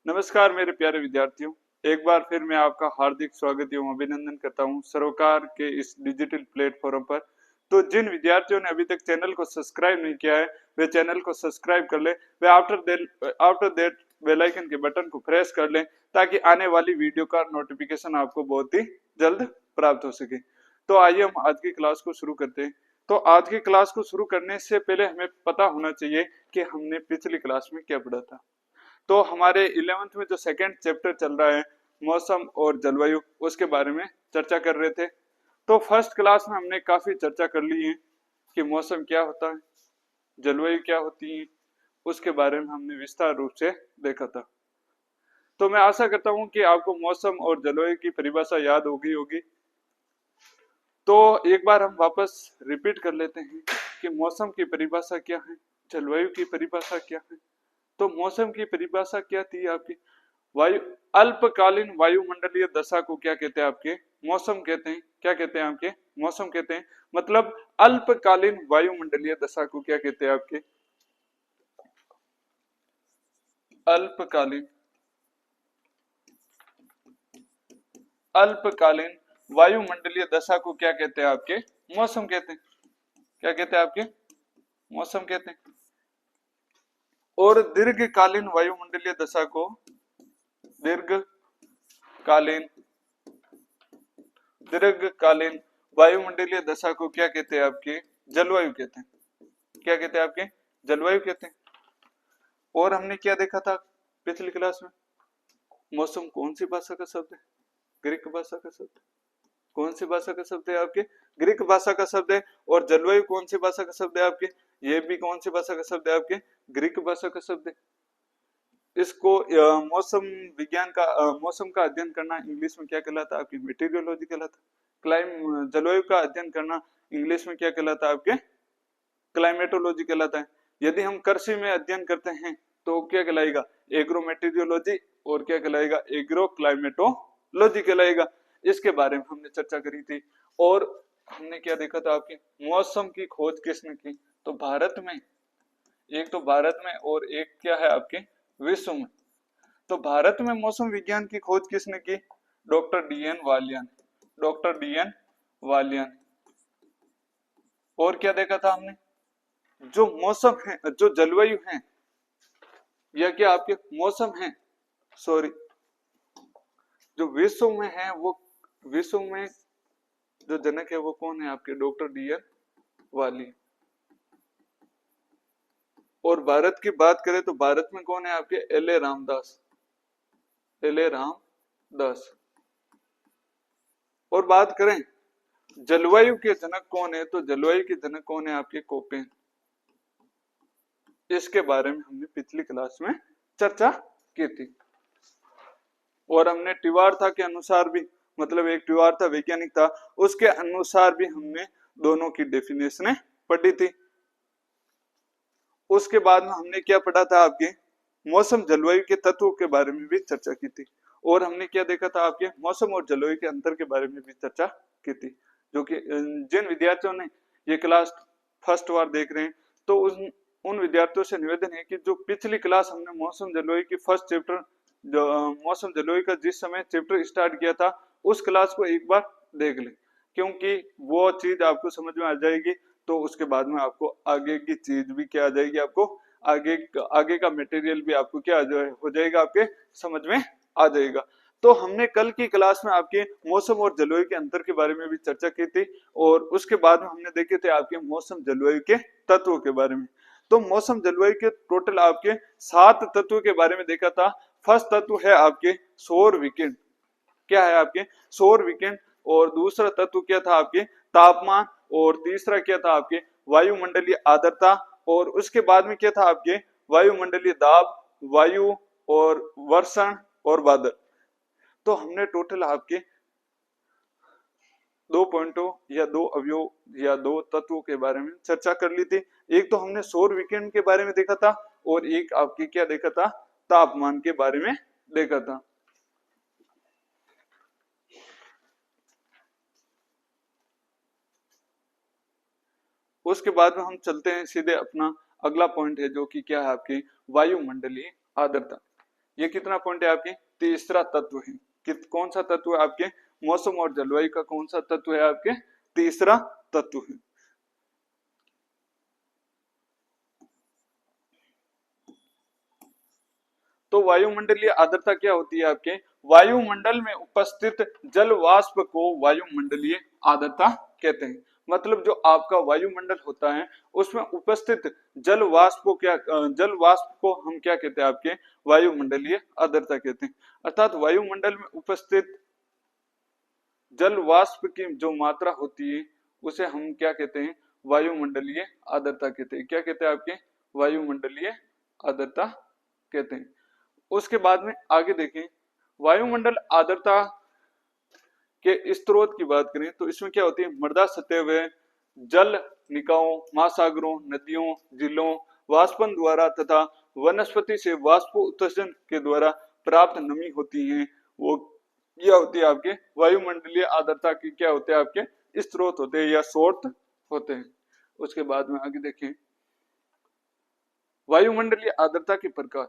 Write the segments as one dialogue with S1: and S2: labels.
S1: नमस्कार मेरे प्यारे विद्यार्थियों, एक बार फिर मैं आपका हार्दिक स्वागत एवं अभिनंदन करता हूं सरोकार के इस डिजिटल प्लेटफॉर्म पर। तो जिन विद्यार्थियों ने अभी तक चैनल को सब्सक्राइब नहीं किया है वे चैनल को सब्सक्राइब कर ले, way after that bell icon के बटन को प्रेस कर लें ताकि आने वाली वीडियो का नोटिफिकेशन आपको बहुत ही जल्द प्राप्त हो सके। तो आइए हम आज की क्लास को शुरू करते हैं। तो आज की क्लास को शुरू करने से पहले हमें पता होना चाहिए कि हमने पिछली क्लास में क्या पढ़ा था। तो हमारे 11th में जो सेकंड चैप्टर चल रहा है मौसम और जलवायु, उसके बारे में चर्चा कर रहे थे। तो फर्स्ट क्लास में हमने काफी चर्चा कर ली है कि मौसम क्या होता है, जलवायु क्या होती है, उसके बारे में हमने विस्तार रूप से देखा था। तो मैं आशा करता हूं कि आपको मौसम और जलवायु की परिभाषा याद होगी। तो एक बार हम वापस रिपीट कर लेते हैं कि मौसम की परिभाषा क्या है, जलवायु की परिभाषा क्या है। तो मौसम की परिभाषा क्या थी आपकी? वायु अल्पकालीन वायुमंडलीय दशा को क्या कहते हैं आपके? मौसम कहते हैं। क्या कहते हैं आपके? मौसम कहते हैं। मतलब अल्पकालीन वायुमंडलीय दशा को क्या कहते हैं आपके? अल्पकालीन अल्पकालीन वायुमंडलीय दशा को क्या कहते हैं आपके? मौसम कहते हैं। क्या कहते हैं आपके? मौसम कहते हैं। और दीर्घकालीन वायुमंडलीय दशा को दीर्घकालीन दीर्घकालीन वायुमंडलीय दशा को क्या कहते हैं आपके? जलवायु कहते हैं। क्या कहते हैं आपके? जलवायु कहते हैं। और हमने क्या देखा था पिछली क्लास में? मौसम कौन सी भाषा का शब्द है? ग्रीक भाषा का शब्द। कौन सी भाषा का शब्द है आपके? ग्रीक भाषा का शब्द है। और जलवायु कौन सी भाषा का शब्द है आपके? ये भी कौन सी भाषा का शब्द है आपके? ग्रीक भाषा का शब्द है। इसको मौसम विज्ञान का मौसम का अध्ययन करना इंग्लिश में क्या कहलाता है आपकी? मेटीरियोलॉजी कहलाता। जलवायु का अध्ययन करना इंग्लिश में क्या कहलाता है आपके? क्लाइमेटोलॉजी कहलाता है। यदि हम कृषि में अध्ययन करते हैं तो क्या कहलाएगा? एग्रोमेटीरियोलॉजी। और क्या कहलाएगा? एग्रो क्लाइमेटोलॉजी कहलाएगा। इसके बारे में हमने चर्चा करी थी। और हमने क्या देखा था आपके? मौसम की खोज किसने की? तो भारत में, एक तो भारत में और एक क्या है आपके? विश्व में। तो भारत में मौसम विज्ञान की खोज किसने की? डॉक्टर डीएन वालिया ने। डॉक्टर डीएन वालिया ने। और क्या देखा था हमने? जो मौसम है, जो जलवायु है, या क्या आपके मौसम है, सॉरी, जो विश्व में है वो, विश्व में जो जनक है वो कौन है आपके? डॉक्टर डीएन वाली। और भारत की बात करें तो भारत में कौन है आपके? L A Ramdas. L A Ramdas. और बात करें जलवायु के जनक कौन है, तो जलवायु के जनक कौन है आपके? कोपेन। इसके बारे में हमने पिछली क्लास में चर्चा की थी। और हमने टिवारथा के अनुसार भी, मतलब एक टिवारथा वैज्ञानिक था, उसके अनुसार भी हमने दोनों की डेफिनेशन पढ़ी थी। उसके बाद में हमने क्या पढ़ा था आपके? मौसम जलवायु के तत्वों के बारे में भी चर्चा की थी। और हमने क्या देखा था आपके? मौसम और जलवायु के अंतर के बारे में भी चर्चा की थी। जो कि जिन विद्यार्थियों ने ये क्लास फर्स्ट बार देख रहे हैं तो उन विद्यार्थियों से निवेदन है कि जो पिछली क्लास हमने मौसम जलवायु की फर्स्ट चैप्टर, जो मौसम जलवायु का जिस समय चैप्टर स्टार्ट किया था, उस क्लास को एक बार देख लें, क्योंकि वो चीज आपको समझ में आ जाएगी। तो उसके बाद में आपको आगे की चीज भी क्या आ जाएगी? आपको आगे का मटेरियल भी आपको क्या हो जाएगा? आपके समझ में आ जाएगा। तो हमने कल की क्लास में आपके मौसम और जलवायु के अंतर के बारे में भी चर्चा की थी। और उसके बाद में हमने देखे थे आपके मौसम जलवायु के तत्वों के बारे में। तो मौसम जलवायु के टोटल आपके 7 तत्वों के बारे में देखा था। फर्स्ट तत्व है आपके सौर विकिरण। क्या है आपके? सौर विकिरण। और दूसरा तत्व क्या था आपके? तापमान। और तीसरा क्या था आपके? वायुमंडलीय आर्द्रता। और उसके बाद में क्या था आपके? वायुमंडलीय दाब, वायु और वर्षण और बादल। तो हमने टोटल आपके 2 पॉइंटों या 2 अवयव या 2 तत्वों के बारे में चर्चा कर ली थी। एक तो हमने सौर विकिरण के बारे में देखा था और एक आपके क्या देखा था? तापमान के बारे में देखा था। उसके बाद में हम चलते हैं सीधे, अपना अगला पॉइंट है जो कि क्या है आपकी? वायुमंडलीय आर्द्रता। ये कितना पॉइंट है आपके, तीसरा तत्व है। कौन सा तत्व है आपके, मौसम और जलवायु का कौन सा तत्व है आपके, तीसरा तत्व है। तो वायुमंडलीय आर्द्रता क्या होती है आपके, वायुमंडल में उपस्थित जल वाष्प को वायुमंडलीय आर्द्रता कहते हैं। मतलब जो आपका वायुमंडल होता है उसमें उपस्थित जल वाष्प को जल वाष्प को हम क्या कहते हैं आपके, वायुमंडलीय आर्द्रता कहते हैं। अर्थात वायुमंडल में उपस्थित जल वाष्प की जो मात्रा होती है उसे हम क्या कहते हैं, वायुमंडलीय आर्द्रता कहते हैं। क्या कहते हैं आपके, वायुमंडलीय आर्द्रता कहते हैं। उसके बाद में आगे देखें, वायुमंडल आर्द्रता के स्रोत की बात करें तो इसमें क्या होती है, मृदा सतह व जल निकायों, महासागरों, नदियों, झीलों, वाष्पन द्वारा तथा वनस्पति से वाष्पोत्सर्जन के द्वारा प्राप्त नमी होती है। वो क्या होती है आपके, वायुमंडलीय आर्द्रता की क्या होते हैं आपके, स्रोत होते हैं या सोर्स होते हैं। उसके बाद में आगे देखें, वायुमंडलीय आर्द्रता के प्रकार।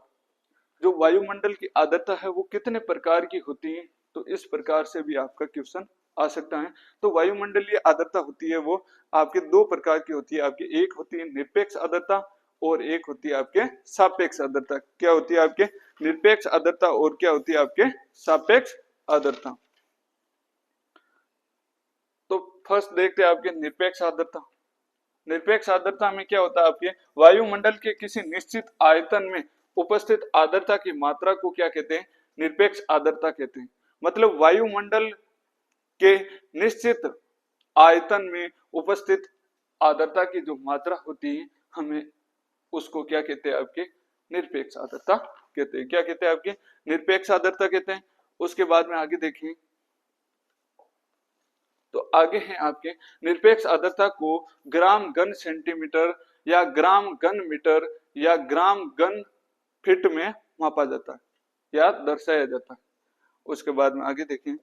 S1: जो वायुमंडल की आर्द्रता है वो कितने प्रकार की होती है, तो इस प्रकार से भी आपका क्वेश्चन आ सकता है। तो वायुमंडलीय आर्द्रता होती है वो आपके दो प्रकार की होती है आपकी, एक होती है निरपेक्ष आर्द्रता और एक होती है आपके सापेक्ष आर्द्रता। क्या होती है आपके, निरपेक्ष आर्द्रता और क्या होती है आपके, सापेक्ष आर्द्रता। तो फर्स्ट देखते हैं आपके निरपेक्ष आर्द्रता। निरपेक्ष आर्द्रता में क्या होता है आपके, वायुमंडल के किसी निश्चित आयतन में उपस्थित आर्द्रता की मात्रा को क्या कहते हैं, निरपेक्ष आर्द्रता कहते हैं। मतलब वायुमंडल के निश्चित आयतन में उपस्थित आर्द्रता की जो मात्रा होती है हमें उसको क्या कहते हैं आपके, निरपेक्ष आर्द्रता कहते हैं। क्या कहते हैं आपके, निरपेक्ष आर्द्रता कहते हैं। उसके बाद में आगे देखें तो आगे है आपके, निरपेक्ष आर्द्रता को ग्राम घन सेंटीमीटर या ग्राम घन मीटर या ग्राम घन फीट में मापा जाता है या दर्शाया जाता है। उसके बाद में आगे देखें,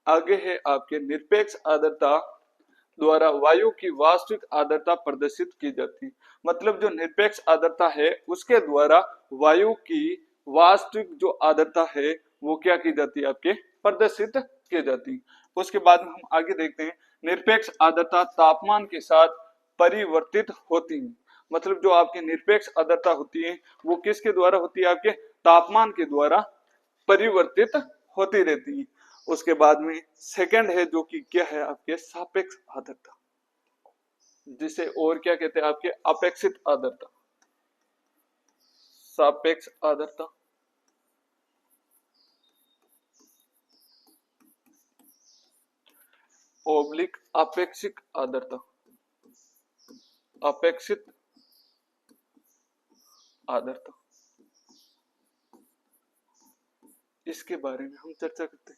S1: आगे है आपके निरपेक्ष आर्द्रता द्वारा वायु की वास्तविक आर्द्रता प्रदर्शित की जाती है। मतलब जो निरपेक्ष आर्द्रता है उसके द्वारा वायु की वास्तविक जो आर्द्रता है वो क्या की जाती है आपके, प्रदर्शित की जाती है। उसके बाद में हम आगे देखते हैं, निरपेक्ष आर्द्रता तापमान के साथ परिवर्तित होती है। मतलब जो आपकी निरपेक्ष आर्द्रता होती है वो किसके द्वारा होती है आपके, तापमान के द्वारा परिवर्तित होती रहती है। उसके बाद में सेकंड है जो कि क्या है आपके, सापेक्ष आर्द्रता, जिसे और क्या कहते हैं आपके, अपेक्षित आर्द्रता। सापेक्ष आर्द्रता, ओब्लिक अपेक्षिक आर्द्रता, अपेक्षित आर्द्रता, इसके बारे में हम चर्चा करते हैं।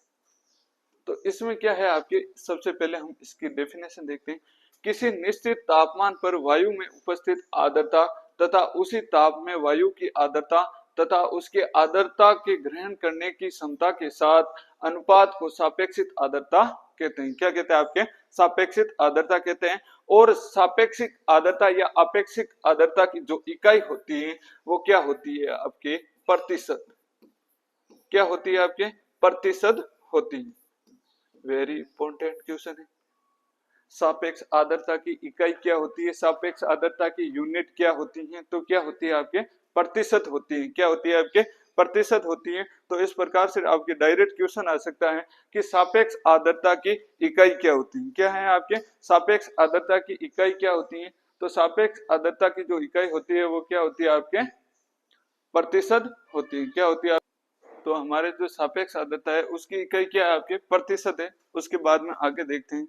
S1: तो इसमें क्या है आपके, सबसे पहले हम इसकी डेफिनेशन देखते हैं। किसी निश्चित तापमान पर वायु में उपस्थित आर्द्रता तथा उसी ताप में वायु की आर्द्रता तथा उसके आर्द्रता के ग्रहण करने की क्षमता के साथ अनुपात को सापेक्षित आर्द्रता कहते हैं। क्या कहते हैं आपके, सापेक्षित आर्द्रता कहते हैं। और सापेक्षिक आर्द्रता या अपेक्षित आर्द्रता की जो इकाई होती है वो क्या होती है आपके, प्रतिशत। क्या होती है आपके, प्रतिशत होती है। वेरी इंपॉर्टेंट क्वेश्चन है। सापेक्ष आर्द्रता की इकाई क्या होती है, सापेक्ष आर्द्रता की यूनिट क्या होती है, तो क्या होती है आपके, प्रतिशत होती है। क्या होती है आपके, प्रतिशत होती है। तो इस प्रकार से आपके डायरेक्ट क्वेश्चन आ सकता है कि सापेक्ष आर्द्रता की इकाई क्या होती है। क्या है आपके, सापेक्ष आर्द्रता की इकाई क्या होती है, तो सापेक्ष आर्द्रता की जो इकाई होती है वो क्या होती है आपके, प्रतिशत होती है। क्या होती है, तो हमारे जो सापेक्ष आर्द्रता है उसकी इकाई क्या है आपके, प्रतिशत है। उसके बाद में आगे देखते हैं,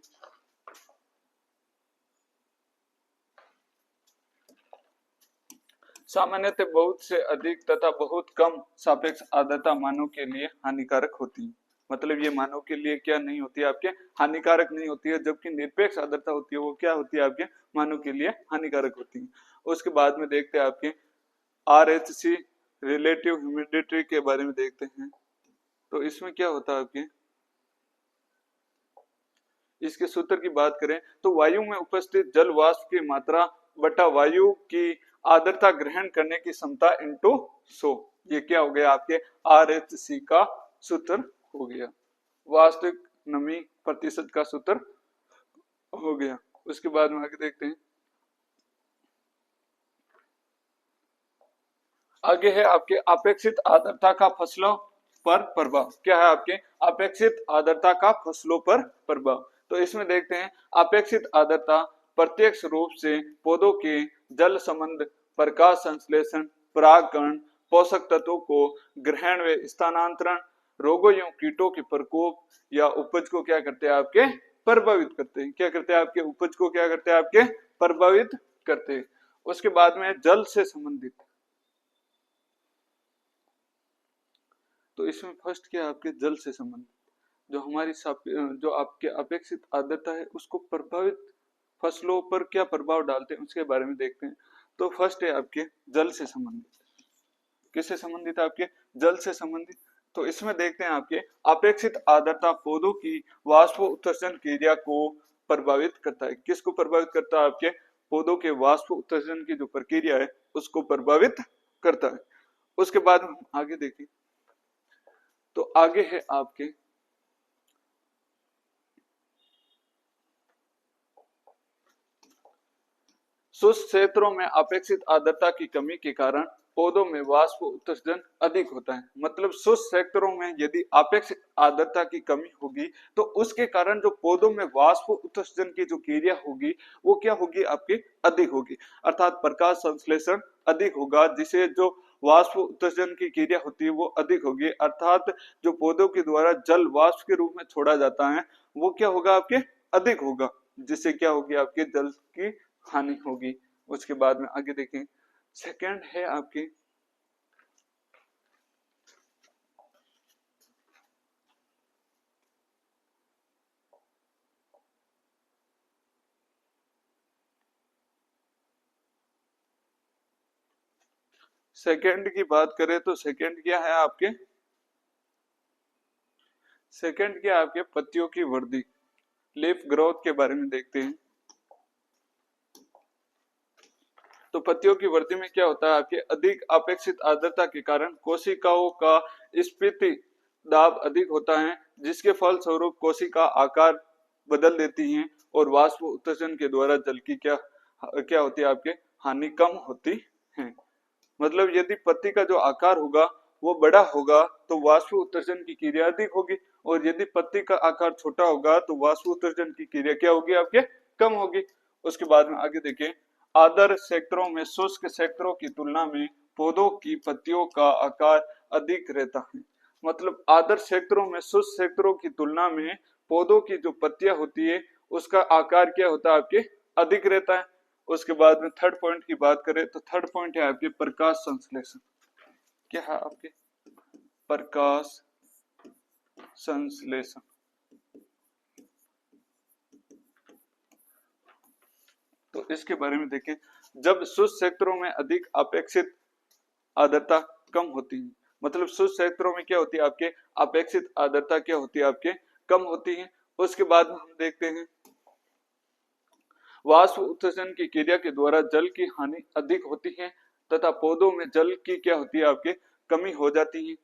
S1: सामान्यतः बहुत से अधिक तथा बहुत कम सापेक्ष आर्द्रता मानव के लिए हानिकारक होती है। मतलब ये मानव के लिए क्या नहीं होती है आपके, हानिकारक नहीं होती है, जबकि निरपेक्ष आर्द्रता होती है वो क्या होती है आपके, मानव के लिए हानिकारक होती है। उसके बाद में देखते हैं आपके RHC रिलेटिव ह्यूमिडिटी के बारे में देखते हैं। तो इसमें क्या होता है आपके, इसके सूत्र की बात करें तो वायु में उपस्थित जल वाष्प की मात्रा बटा वायु की आर्द्रता ग्रहण करने की क्षमता इंटू 100। ये क्या हो गया आपके RHC का सूत्र हो गया, वास्तविक नमी प्रतिशत का सूत्र हो गया। उसके बाद में आगे देखते हैं, आगे है आपके अपेक्षित आर्द्रता का फसलों पर प्रभाव। क्या है आपके अपेक्षित आर्द्रता का फसलों पर प्रभाव। तो इसमें देखते हैं अपेक्षित आर्द्रता प्रत्यक्ष रूप से पौधों के जल संबंध, प्रकाश संश्लेषण, परागकण, पोषक तत्वों को ग्रहण व स्थानांतरण, रोगों एवं कीटों के प्रकोप या उपज को क्या करते हैं आपके प्रभावित करते हैं। क्या करते हैं आपके उपज को क्या करते हैं आपके प्रभावित करते हैं। उसके बाद में जल से संबंधित, तो इसमें फर्स्ट क्या है आपके जल से संबंधित, जो हमारी जो आपके अपेक्षित आर्द्रता है उसको प्रभावित फसलों पर क्या प्रभाव डालते हैं उसके बारे में देखते हैं। तो फर्स्ट है आपके जल से संबंधित। किससे संबंधित है आपके जल से संबंधित। तो इसमें देखते हैं आपके अपेक्षित आर्द्रता पौधों की वाष्प उत्सर्जन क्रिया को प्रभावित करता है। किसको प्रभावित करता है आपके पौधों के वाष्प उत्सर्जन की जो प्रक्रिया है उसको प्रभावित करता है। उसके बाद हम आगे देखें, तो आगे है आपके शुष्क क्षेत्रों में अपेक्षित आर्द्रता की कमी के कारण पौधों में वाष्प उत्सर्जन अधिक होता है। मतलब शुष्क क्षेत्रों में यदि अपेक्षित आर्द्रता की कमी होगी तो उसके कारण जो पौधों में वाष्प उत्सर्जन की जो क्रिया होगी वो क्या होगी आपकी अधिक होगी, अर्थात प्रकाश संश्लेषण अधिक होगा, जिसे जो वाष्प उत्सर्जन की क्रिया होती है वो अधिक होगी, अर्थात जो पौधों के द्वारा जल वाष्प के रूप में छोड़ा जाता है वो क्या होगा आपके अधिक होगा, जिससे क्या होगी आपके जल की हानि होगी। उसके बाद में आगे देखें, सेकंड है आपके सेकंड की बात करें तो सेकंड क्या है आपके, सेकंड क्या है आपके पत्तियों की वृद्धि, लीफ ग्रोथ के बारे में देखते हैं। तो पत्तियों की वृद्धि में क्या होता है आपके अधिक अपेक्षित आर्द्रता के कारण कोशिकाओं का स्फीति दाब अधिक होता है, जिसके फल स्वरूप कोशिका आकार बदल देती हैं और वाष्प उत्सर्जन के द्वारा जल की क्या होती है आपके हानि कम होती है। मतलब यदि पत्ती का जो आकार होगा वो बड़ा होगा तो वाष्प उत्सर्जन की क्रिया अधिक होगी, और यदि पत्ती का आकार छोटा होगा तो वाष्प उत्सर्जन की क्रिया क्या होगी आपके कम होगी। उसके बाद में आगे देखें, आदर्श क्षेत्रों में शुष्क क्षेत्रों की तुलना में पौधों की पत्तियों का आकार अधिक रहता है। मतलब आदर्श क्षेत्रों में शुष्क क्षेत्रों की तुलना में पौधों की जो पत्तियां होती है उसका आकार क्या होता है आपके अधिक रहता है। उसके बाद में थर्ड पॉइंट की बात करें तो थर्ड पॉइंट है आपके प्रकाश संश्लेषण। क्या है आपके प्रकाश संश्लेषण। तो इसके बारे में देखें, जब शुष्क क्षेत्रों में अधिक अपेक्षित आर्द्रता कम होती है, मतलब शुष्क क्षेत्रों में क्या होती है आपके अपेक्षित आर्द्रता क्या होती है आपके कम होती है। उसके बाद में हम देखते हैं वाष्प उत्सर्जन की क्रिया के द्वारा जल की हानि अधिक होती है तथा पौधों में जल की क्या होती है आपके कमी हो जाती है।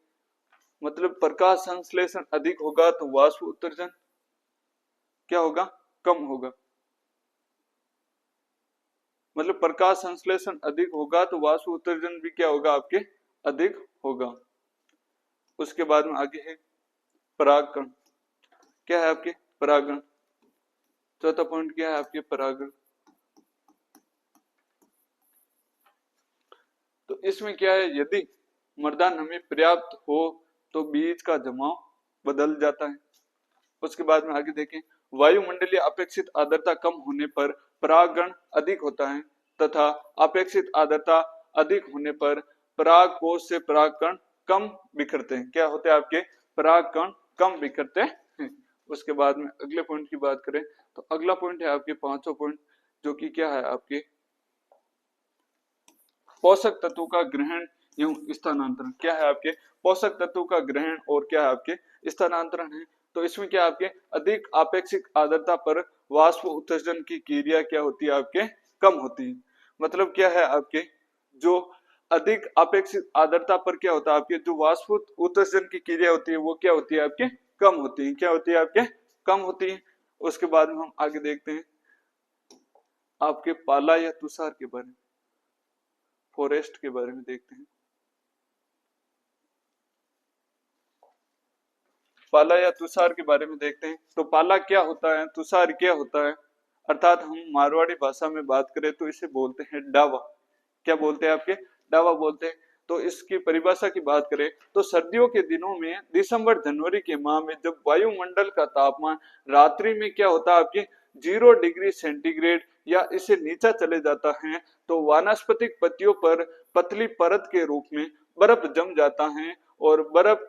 S1: मतलब प्रकाश संश्लेषण अधिक होगा तो वाष्प उत्सर्जन क्या होगा कम होगा। मतलब प्रकाश संश्लेषण अधिक होगा तो वाष्प उत्सर्जन भी क्या होगा आपके अधिक होगा। उसके बाद में आगे है परागकण। क्या है आपके परागण। चौथा पॉइंट क्या है आपके परागण। तो इसमें क्या है, यदि मृदा नमी पर्याप्त हो तो बीज का जमाव बदल जाता है। उसके बाद में आगे देखें, वायुमंडलीय अपेक्षित आर्द्रता कम होने पर परागण अधिक होता है तथा अपेक्षित आर्द्रता अधिक होने पर परागकोश से परागकण कम बिखरते हैं। क्या होते हैं आपके परागकण कम बिखरते हैं। उसके बाद में अगले पॉइंट की बात करें तो अगला पॉइंट है आपके पांचवा पॉइंट, जो कि क्या है आपके पोषक तत्वों का ग्रहण एवं स्थानांतरण। क्या है आपके पोषक तत्वों का ग्रहण और क्या है आपके स्थानांतरण है। तो इसमें क्या आपके अधिक अपेक्षित आर्द्रता पर वाष्प उत्सर्जन की क्रिया क्या होती है आपके कम होती है। मतलब क्या है आपके, जो अधिक अपेक्षित आर्द्रता पर क्या होता है आपके, जो वाष्प उत्सर्जन की क्रिया होती है वो क्या होती है आपके, कम होती है। क्या होती है आपके, कम होती है। उसके बाद में हम आगे देखते हैं आपके पाला या तुषार के बारे में, फॉरेस्ट के बारे में देखते हैं। पाला या तुषार के बारे में देखते हैं। तो पाला क्या होता है, तुषार क्या होता है, अर्थात हम मारवाड़ी भाषा में बात करें तो इसे बोलते हैं डावा। क्या बोलते हैं आपके, डावा बोलते हैं। तो इसकी परिभाषा की बात करें तो सर्दियों के दिनों में दिसंबर जनवरी के माह में जब वायुमंडल का तापमान रात्रि में क्या होता है आपके 0 डिग्री सेंटीग्रेड या इससे नीचा चले जाता है, तो वानस्पतिक पत्तियों पर पतली परत के रूप में बर्फ जम जाता है और बर्फ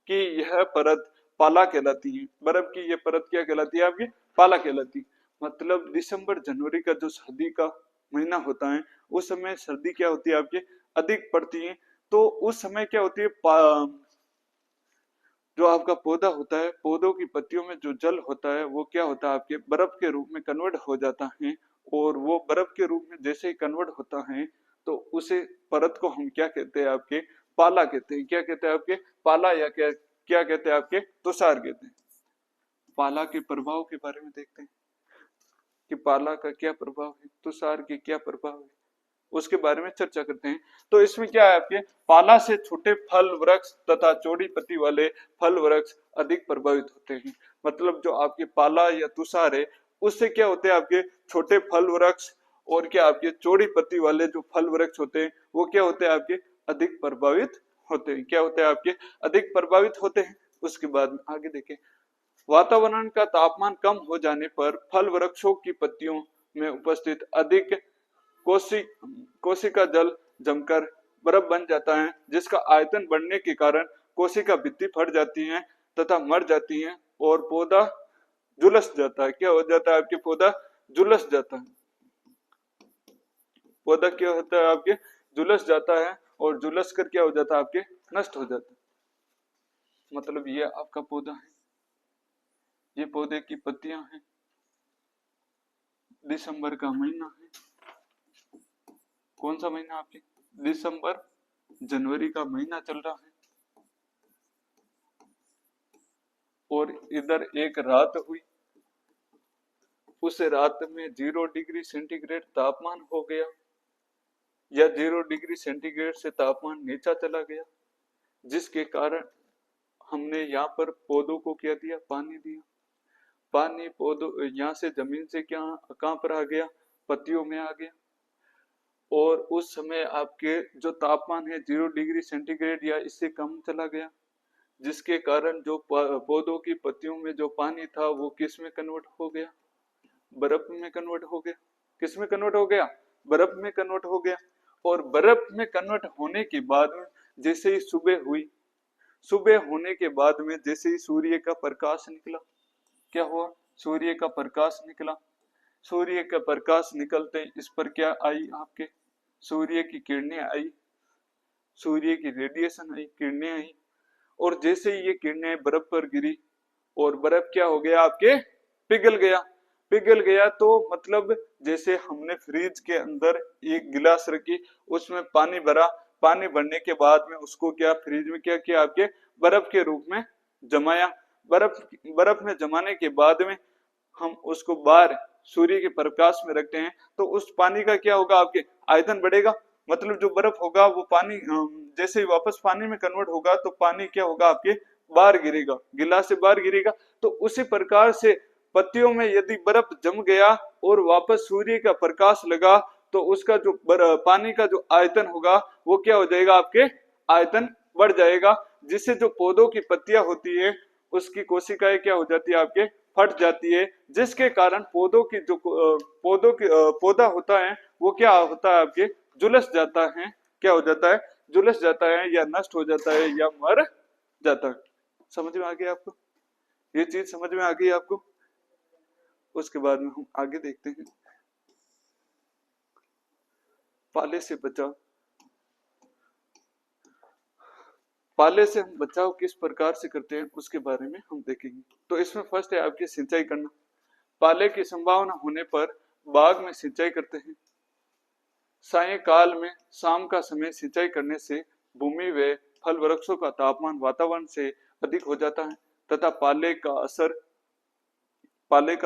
S1: की यह परत पाला कहलाती है। बर्फ की यह परत क्या कहलाती है आपकी, पाला कहलाती है। मतलब दिसंबर जनवरी का जो सर्दी का महीना होता है उस समय सर्दी क्या होती है आपकी अधिक पड़ती है। तो उस समय क्या होती है, जो आपका पौधा होता है, पौधों की पत्तियों में जो जल होता है वो क्या होता है आपके बर्फ के रूप में कन्वर्ट हो जाता है। और वो बर्फ के रूप में जैसे ही कन्वर्ट होता है तो उसे परत को हम क्या कहते हैं आपके, पाला कहते हैं। क्या कहते हैं आपके, पाला, या क्या क्या कहते हैं आपके, तुषार कहते हैं। पाला के प्रभाव के बारे में देखते हैं कि पाला का क्या प्रभाव है, तुषार के क्या प्रभाव है, उसके बारे में चर्चा करते हैं। तो इसमें क्या है आपके, पाला से छोटे फल वृक्ष तथा चौड़ी पत्ती वाले फल वृक्ष अधिक प्रभावित होते हैं। मतलब जो आपके पाला या तुषार है उससे क्या होते हैं आपके छोटे फल वृक्ष और क्या आपके चौड़ी पत्ती वाले जो फल वृक्ष होते हैं वो क्या होते हैं आपके अधिक प्रभावित होते हैं। क्या होते हैं आपके, अधिक प्रभावित होते हैं। उसके बाद में आगे देखें, वातावरण का तापमान कम हो जाने पर फल वृक्षों की पत्तियों में उपस्थित अधिक कोशिका जल जमकर बर्फ बन जाता है, जिसका आयतन बढ़ने के कारण कोशिका भित्ति फट जाती है तथा मर जाती है और पौधा झुलस जाता है। क्या हो जाता है आपके, पौधा झुलस जाता है। पौधा क्या होता है आपके, झुलस जाता है और झुलस कर क्या हो जाता है आपके, नष्ट हो जाता है। मतलब ये आपका पौधा है, ये पौधे की पत्तियां हैं। दिसंबर का महीना है, कौन सा महीना आपके, दिसंबर जनवरी का महीना चल रहा है। और इधर एक रात हुई, उस रात में 0 डिग्री सेंटीग्रेड तापमान हो गया या 0 डिग्री सेंटीग्रेड से तापमान नीचा चला गया, जिसके कारण हमने यहाँ पर पौधों को क्या दिया, पानी दिया। पानी पौधों यहाँ से जमीन से क्या कहाँ पर आ गया, पत्तियों में आ गया। और उस समय आपके जो तापमान है 0 डिग्री सेंटीग्रेड या इससे कम चला गया, जिसके कारण जो पौधों की पत्तियों में जो पानी था वो किस में कन्वर्ट हो गया, बर्फ में कन्वर्ट हो गया। किस में कन्वर्ट हो गया, बर्फ में कन्वर्ट हो गया। और बर्फ में कन्वर्ट होने के बाद में जैसे ही सुबह हुई, सुबह होने के बाद में जैसे ही सूर्य का प्रकाश निकला, क्या हुआ, सूर्य का प्रकाश निकला। सूर्य का प्रकाश निकलते इस पर क्या आई आपके, सूर्य की किरणें आई, सूर्य की रेडिएशन आई, किरणें आई। और जैसे ही ये किरणें बर्फ पर गिरी और बर्फ क्या हो गया आपके, पिघल गया। पिघल गया तो मतलब जैसे हमने फ्रिज के अंदर एक गिलास रखी, उसमें पानी भरा, पानी भरने के बाद में उसको क्या फ्रिज में क्या किया आपके, बर्फ के रूप में जमाया। बर्फ में जमाने के बाद में हम उसको बाहर सूर्य के प्रकाश में रखते हैं, तो उस पानी का क्या होगा आपके, आयतन बढ़ेगा। मतलब जो बर्फ होगा वो पानी जैसे ही वापस पानी में कन्वर्ट होगा तो पानी क्या होगा आपके, बाहर गिरेगा, गिलास से बाहर गिरेगा। तो उसी प्रकार से पत्तियों में यदि बर्फ जम गया और वापस सूर्य का प्रकाश लगा तो उसका जो पानी का जो आयतन होगा वो क्या हो जाएगा आपके, आयतन बढ़ जाएगा, जिससे जो पौधों की पत्तियां होती है उसकी कोशिकाएं क्या हो जाती है आपके, फट जाती है, जिसके कारण पौधों की जो पौधा होता है वो क्या होता है आपके, झुलस जाता है। क्या हो जाता है, झुलस जाता है या नष्ट हो जाता है या मर जाता है। समझ में आ गया आपको, ये चीज समझ में आ गई आपको। उसके बाद में हम आगे देखते हैं, पाले से बचाव। पाले से हम बचाव किस प्रकार से करते हैं उसके बारे में हम देखेंगे। तो इसमें फर्स्ट है आपकी सिंचाई करना। पाले की संभावना होने पर बाग में सिंचाई करते हैं। सायंकाल में शाम का समय सिंचाई करने से भूमि व फल वृक्षों का तापमान वातावरण से अधिक हो जाता है तथा पाले का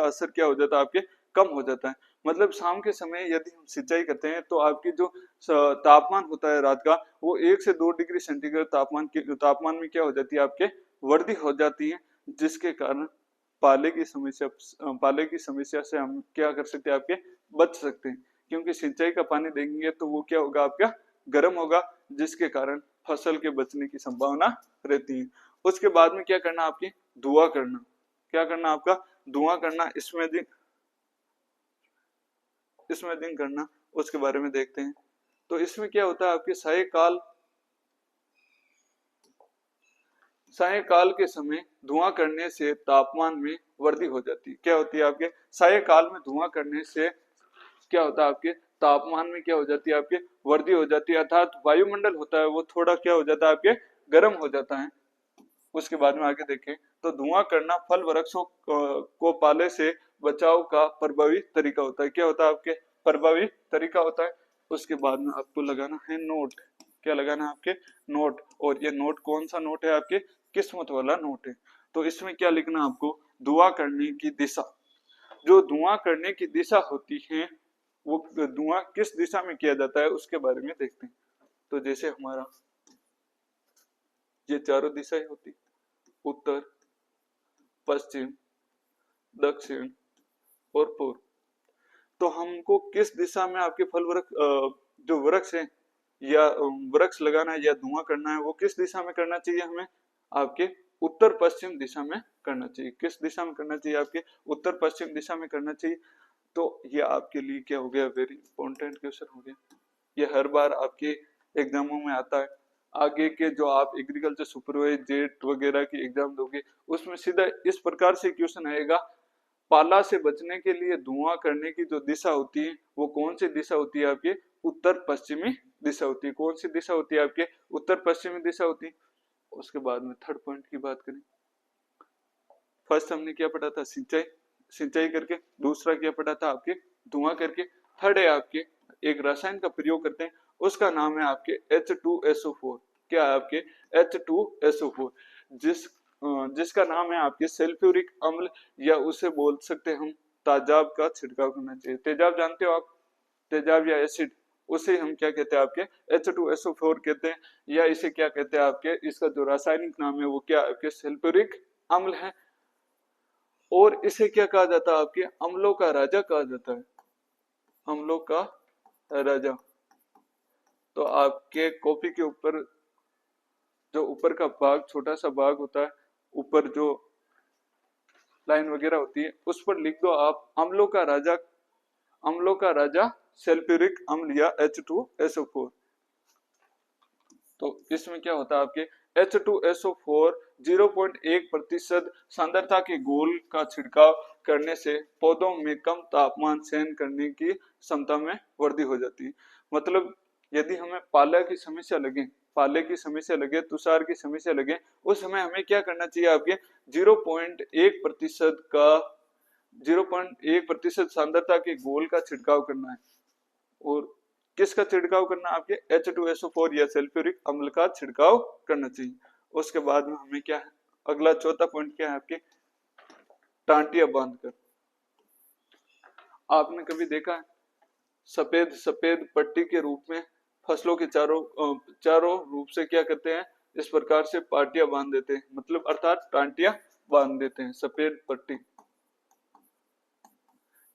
S1: असर क्या हो जाता है आपके कम हो जाता है। मतलब शाम के समय यदि हम सिंचाई करते हैं तो आपकी जो तापमान होता है रात का वो 1 से 2 डिग्री सेंटीग्रेड तापमान में क्या हो जाती है आपके वृद्धि हो जाती है, जिसके कारण पाले की समस्या से हम क्या कर सकते हैं आपके बच सकते हैं, क्योंकि सिंचाई का पानी देंगे तो वो क्या होगा आपका गर्म होगा, जिसके कारण फसल के बचने की संभावना रहती है। उसके बाद में क्या करना आपकी धुआं करना, क्या करना आपका धुआं करना, इसमें दिन करना, उसके बारे में देखते हैं। तो इसमें क्या होता है आपके सायंकाल के समय धुआं करने से तापमान में वृद्धि हो जाती है। क्या होती है आपके सायंकाल में धुआं करने से क्या होता है आपके तापमान में क्या हो जाती है आपके वृद्धि हो जाती है, अर्थात वायुमंडल होता है वो थोड़ा क्या हो जाता है आपके गर्म हो जाता है। उसके बाद में आगे देखें तो धुआं करना फल वृक्षों को पाले से बचाव का प्रभावी तरीका होता है। क्या होता है आपके प्रभावी तरीका होता है। उसके बाद में आपको लगाना है नोट, क्या लगाना है आपके नोट, और ये नोट कौन सा नोट है आपके किस्मत वाला नोट है। तो इसमें क्या लिखना आपको धुआं करने की दिशा, जो धुआं करने की दिशा होती है वो धुआं किस दिशा में किया जाता है उसके बारे में देखते हैं। तो जैसे हमारा ये चारों दिशाएं होती उत्तर पश्चिम दक्षिण और पूर्व, तो हमको किस दिशा में आपके फल वृक्ष जो वृक्ष है या वृक्ष लगाना है या धुआं करना है वो किस दिशा में करना चाहिए, हमें आपके उत्तर पश्चिम दिशा में करना चाहिए। किस दिशा में करना चाहिए आपके उत्तर पश्चिम दिशा में करना चाहिए। तो ये आपके लिए क्या हो गया वेरी इंपॉर्टेंट क्वेश्चन हो गया, ये हर बार आपके एग्जामों में आता है। आगे के जो आप एग्रीकल्चर सुपरवाइजर जेट वगैरह की एग्जाम दोगे उसमें सीधा इस प्रकार से क्वेश्चन आएगा, पाला से बचने के लिए धुआं करने की जो दिशा होती है वो कौन सी दिशा होती है आपके उत्तर पश्चिमी दिशा होती है। कौन सी दिशा होती है आपके उत्तर पश्चिमी दिशा होती है। उसके बाद में थर्ड पॉइंट की बात करें, फर्स्ट हमने क्या पढ़ा था सिंचाई, सिंचाई करके, दूसरा क्या पढ़ा था आपके धुआं करके, थर्ड है आपके एक रसायन का प्रयोग करते हैं उसका नाम है आपके H2SO4। क्या है आपके H2SO4 जिसका नाम है आपके सल्फ्यूरिक अम्ल, या उसे बोल सकते हैं हम तेजाब का छिड़काव करना चाहिए। तेजाब जानते हो आप, तेजाब या एसिड, उसे हम क्या कहते हैं आपके H2SO4 कहते हैं, या इसे क्या कहते हैं आपके इसका जो रासायनिक नाम है वो क्या आपके सल्फ्यूरिक अम्ल है। और इसे क्या कहा जाता है आपके अम्लों का राजा कहा जाता है, अम्लों का राजा। तो आपके कॉपी के ऊपर जो ऊपर का भाग छोटा सा भाग होता है, ऊपर जो लाइन वगैरह होती है उस पर लिख दो आप अम्लों का राजा सल्फ्यूरिक अम्ल या H2SO4। तो इसमें क्या होता है आपके H2SO4 0.1% सांद्रता के घोल का छिड़काव करने से पौधों में कम तापमान सहन करने की क्षमता में वृद्धि हो जाती है। मतलब यदि हमें पाले की समस्या लगे, तुषार की समस्या लगे, उस समय हमें क्या करना चाहिए आपके 0.1% सांद्रता के घोल का छिड़काव करना है। और किसका छिड़काव करना आपके H2SO4 या सल्फ्यूरिक अम्ल का छिड़काव करना चाहिए। उसके बाद में हमें क्या है अगला चौथा पॉइंट क्या है आपके टांटिया बांधकर। आपने कभी देखा है सफेद सफेद पट्टी के रूप में फसलों के चारों रूप से क्या करते हैं इस प्रकार से पाटियां बांध देते हैं, मतलब अर्थात टांटियां बांध देते हैं सफेद पट्टी।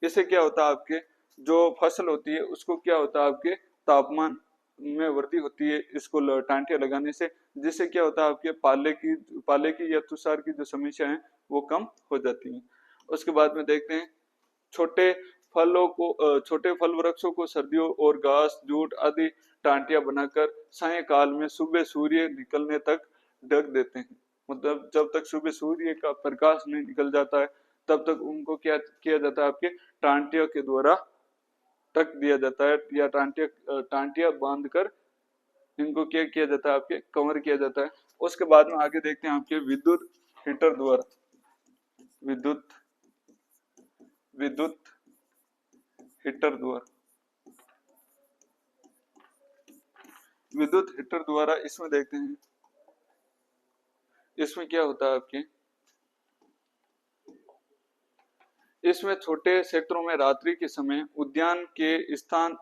S1: इससे क्या होता है आपके जो फसल होती है उसको क्या होता है आपके तापमान में वृद्धि होती है इसको टांटियां लगाने से, जिससे क्या होता है आपके पाले की या तुषार की जो समस्या है वो कम हो जाती है। उसके बाद में देखते हैं छोटे छोटे फल वृक्षों को सर्दियों और घास जूट आदि टांटियां बनाकर सायंकाल में सुबह सूर्य निकलने तक ढक देते हैं। मतलब जब तक सुबह सूर्य का प्रकाश नहीं निकल जाता है तब तक उनको क्या किया जाता है आपके टांटियों के द्वारा ढक दिया जाता है, या टांटियां बांधकर इनको क्या किया जाता है आपके कवर किया जाता है। उसके बाद में आगे देखते हैं आपके विद्युत हीटर द्वारा विद्युत हीटर द्वारा विद्युत हीटर द्वारा इसमें देखते हैं, इसमें क्या होता है आपके, इसमें छोटे क्षेत्रों में रात्रि के समय उद्यान के स्थान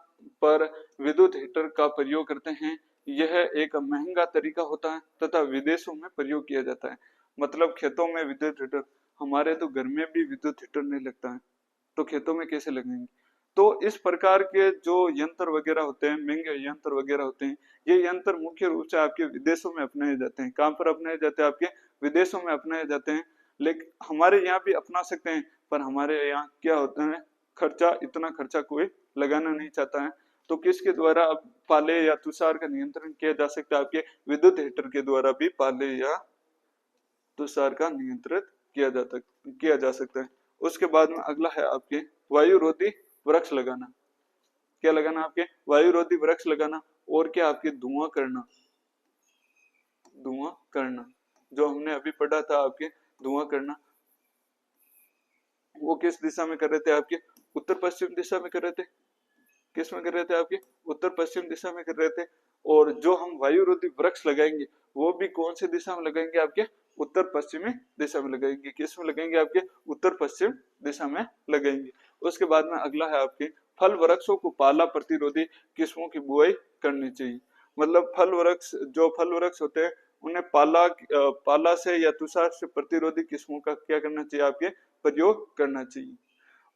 S1: पर विद्युत हीटर का प्रयोग करते हैं। यह एक महंगा तरीका होता है तथा विदेशों में प्रयोग किया जाता है। मतलब खेतों में विद्युत हीटर, हमारे तो घर में भी विद्युत हीटर नहीं लगता है, तो खेतों में कैसे लगेंगे। तो इस प्रकार के जो यंत्र वगैरह होते हैं, महंगे यंत्र वगैरह होते हैं, ये यंत्र मुख्य रूप से आपके विदेशों में अपनाए जाते हैं। कहाँ पर अपनाए जाते हैं? आपके विदेशों में अपनाए जाते हैं। लेकिन हमारे यहाँ भी अपना सकते हैं, पर हमारे यहाँ क्या होता है, खर्चा, इतना खर्चा कोई लगाना नहीं चाहता है। तो किसके द्वारा अब पाले या तुषार का नियंत्रण किया जा सकता है? आपके विद्युत हीटर के द्वारा भी पाले या तुषार का नियंत्रित किया जा सकता है। उसके बाद में अगला है आपके वायुरोधी वृक्ष लगाना। क्या लगाना? आपके वायुरोधी वृक्ष लगाना। और क्या? आपके धुआं करना। धुआं करना जो हमने अभी पढ़ा था, आपके धुआं करना, वो किस दिशा में कर रहे थे? आपके उत्तर पश्चिम दिशा में कर रहे थे। किस में कर रहे थे? आपके उत्तर पश्चिम दिशा में कर रहे थे। और जो हम वायुरोधी वृक्ष लगाएंगे वो भी कौन सी दिशा में लगाएंगे? आपके उत्तर पश्चिमी दिशा में लगाएंगे। किस में लगेंगे? आपके उत्तर पश्चिम दिशा में लगाएंगे। उसके बाद में अगला है आपके फल वृक्षों को पाला प्रतिरोधी किस्मों की बुआई करनी चाहिए। मतलब फल वृक्ष, जो फल वृक्ष होते हैं उन्हें पाला से या तुषार से प्रतिरोधी किस्मों का क्या करना चाहिए? आपके प्रयोग करना चाहिए।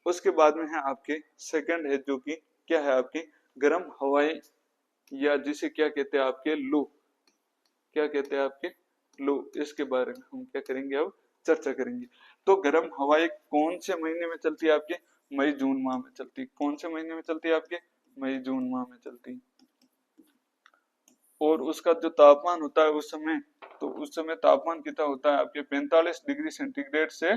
S1: उसके बाद में है आपके सेकंड है, जो कि क्या है? आपकी गर्म हवाएं, या जिसे क्या कहते हैं? आपके लू। क्या कहते हैं? आपके लू। इसके बारे में हम क्या करेंगे? अब चर्चा करेंगे। तो गर्म हवाएं कौन से महीने में चलती है? आपके मई जून माह में चलती है। कौन से महीने में चलती है? आपके मई जून माह में चलती है। और उसका जो तापमान होता है उस समय, तो उस समय तापमान कितना होता है? आपके 45 डिग्री सेंटीग्रेड से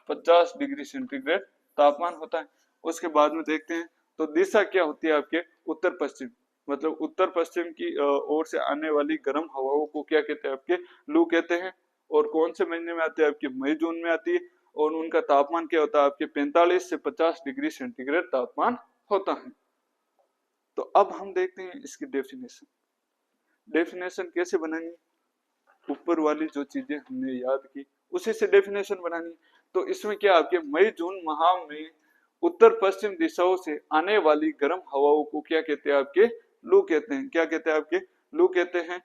S1: 50 डिग्री सेंटीग्रेड तापमान होता है। उसके बाद में देखते हैं तो दिशा क्या होती है? आपके उत्तर पश्चिम। मतलब उत्तर पश्चिम की ओर से आने वाली गर्म हवाओं को क्या कहते हैं? आपके लू कहते हैं। और कौन से महीने में आती है? आपके मई जून में आती है। और उनका तापमान क्या होता है? आपके 45 से 50 डिग्री सेंटीग्रेड तापमान होता है। तो अब हम देखते हैं इसकी डेफिनेशन। डेफिनेशन कैसे बनाएंगे? ऊपर वाली जो चीजें हमने याद की उसी से डेफिनेशन बनानी। तो इसमें क्या? आपके मई जून माह में उत्तर पश्चिम दिशाओं से आने वाली गर्म हवाओं को क्या कहते हैं? आपके लू कहते हैं। क्या कहते हैं? आपके लू कहते हैं।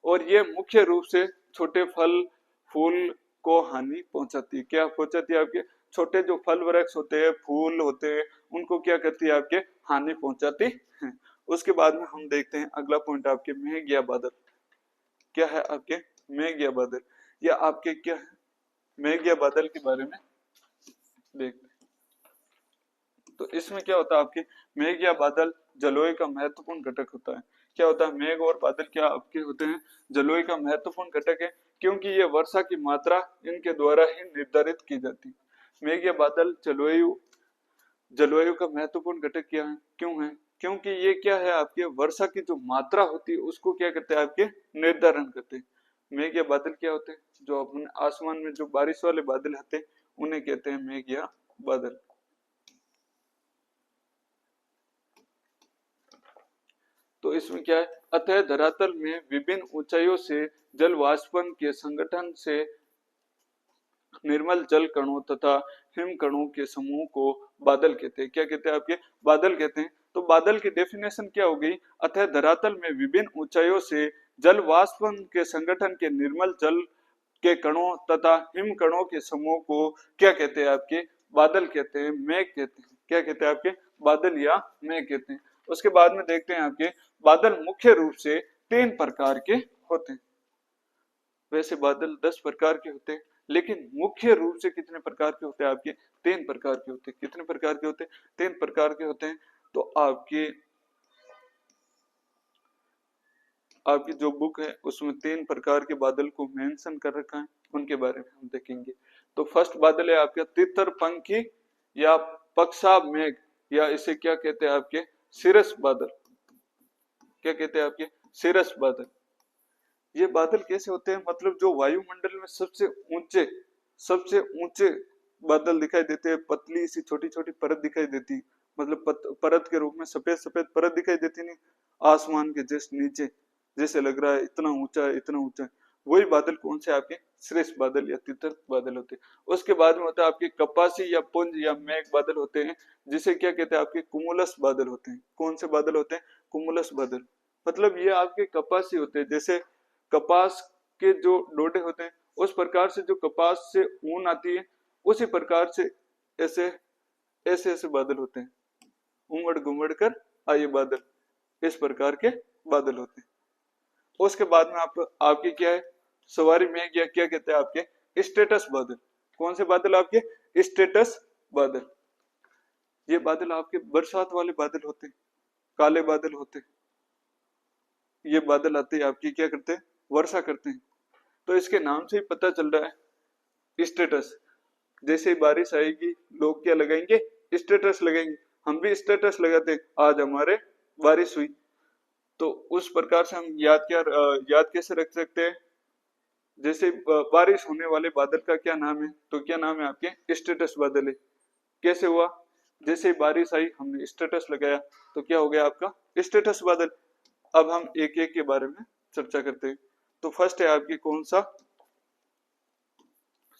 S1: और ये मुख्य रूप से छोटे फल फूल को हानि पहुंचाती है। क्या पहुंचाती है? आपके छोटे जो फल वृक्ष होते हैं, फूल होते हैं, उनको क्या करती है? आपके हानि पहुंचाती है। उसके बाद में हम देखते हैं अगला पॉइंट, आपके मेघ या बादल। क्या है? आपके मेघ या बादल, या आपके क्या है? मेघ या बादल के बारे में देखते हैं। तो इसमें क्या होता है? आपके मेघ या बादल जलवायु का महत्वपूर्ण घटक होता है। क्या होता है? मेघ और बादल क्या आपके होते हैं? जलवायु का महत्वपूर्ण घटक है, क्योंकि ये वर्षा की मात्रा इनके द्वारा ही निर्धारित की जाती है। मेघ या बादल जलवायु का महत्वपूर्ण घटक क्या है? क्यों है? क्योंकि ये क्या है? आपके वर्षा की जो मात्रा होती है उसको क्या करते हैं? आपके निर्धारण करते हैं। मेघ या बादल क्या होते हैं? जो अपने आसमान में जो बारिश वाले बादल आते हैं उन्हें कहते हैं मेघ या बादल। तो इसमें क्या है? अतः धरातल में विभिन्न ऊंचाइयों से जल वाष्पन के संगठन से निर्मल जल कणों तथा हिम कणों के समूह को बादल कहते हैं। क्या कहते हैं? आपके बादल कहते हैं। तो बादल की डेफिनेशन क्या हो गई? अतः धरातल में विभिन्न ऊंचाइयों से जल वाष्पन के संगठन के निर्मल जल के कणों तथा हिम कणों के समूह को क्या कहते हैं? आपके बादल कहते हैं, मेघ कहते हैं। क्या कहते हैं? आपके बादल या मेघ कहते हैं। उसके बाद में देखते हैं आपके बादल मुख्य रूप से 3 प्रकार के होते हैं। वैसे बादल 10 प्रकार के होते हैं, लेकिन मुख्य रूप से कितने प्रकार के होते हैं? आपके 3 प्रकार के होते हैं। कितने प्रकार के होते हैं? 3 प्रकार के होते हैं। तो आपकी जो बुक है उसमें 3 प्रकार के बादल को मेंशन कर रखा है, उनके बारे में हम देखेंगे। तो फर्स्ट बादल है आपका तितर पंखी या पक्षा मेघ, या इसे क्या कहते हैं? आपके सिरस बादल। क्या कहते हैं? आपके सिरस बादल। ये बादल कैसे होते हैं? मतलब जो वायुमंडल में सबसे ऊंचे बादल दिखाई देते हैं, पतली सी छोटी छोटी परत दिखाई देती, मतलब परत के रूप में सफेद सफेद परत दिखाई देती नहीं, आसमान के जस्ट नीचे, जैसे लग रहा है इतना ऊंचा है, इतना ऊंचा है, वही बादल कौन से आपके श्रेष्ठ बादल या तीर्थस्थ बादल होते हैं। उसके बाद में होता है आपके कपासी या पुंज या मेघ बादल होते हैं, जिसे क्या कहते हैं आपके कुमुलस बादल होते हैं। कौन से बादल होते हैं? कुमुलस बादल। मतलब ये आपके कपासी होते हैं, जैसे कपास के जो डोडे होते हैं उस प्रकार से जो कपास से ऊन आती है उसी प्रकार से ऐसे ऐसे ऐसे बादल होते हैं, उमड़ घुमड़ कर आए बादल, इस प्रकार के बादल होते हैं। उसके बाद में आपकी क्या है, सवारी मेघ या क्या कहते हैं आपके स्टेटस बादल। कौन से बादल? आपके स्टेटस बादल। ये बादल आपके बरसात वाले बादल होते हैं, काले बादल होते हैं। ये बादल आते हैं आपकी क्या करते हैं? वर्षा करते हैं। तो इसके नाम से ही पता चल रहा है स्टेटस। जैसे ही बारिश आएगी लोग क्या लगाएंगे? स्टेटस लगाएंगे। हम भी स्टेटस लगाते हैं, आज हमारे बारिश हुई। तो उस प्रकार से हम याद कैसे रख सकते हैं? जैसे बारिश होने वाले बादल का क्या नाम है? तो क्या नाम है आपके? स्टेटस बादल है। कैसे हुआ? जैसे बारिश आई हमने स्टेटस लगाया तो क्या हो गया आपका? स्टेटस बादल। अब हम एक एक के बारे में चर्चा करते हैं। तो फर्स्ट है आपकी कौन सा?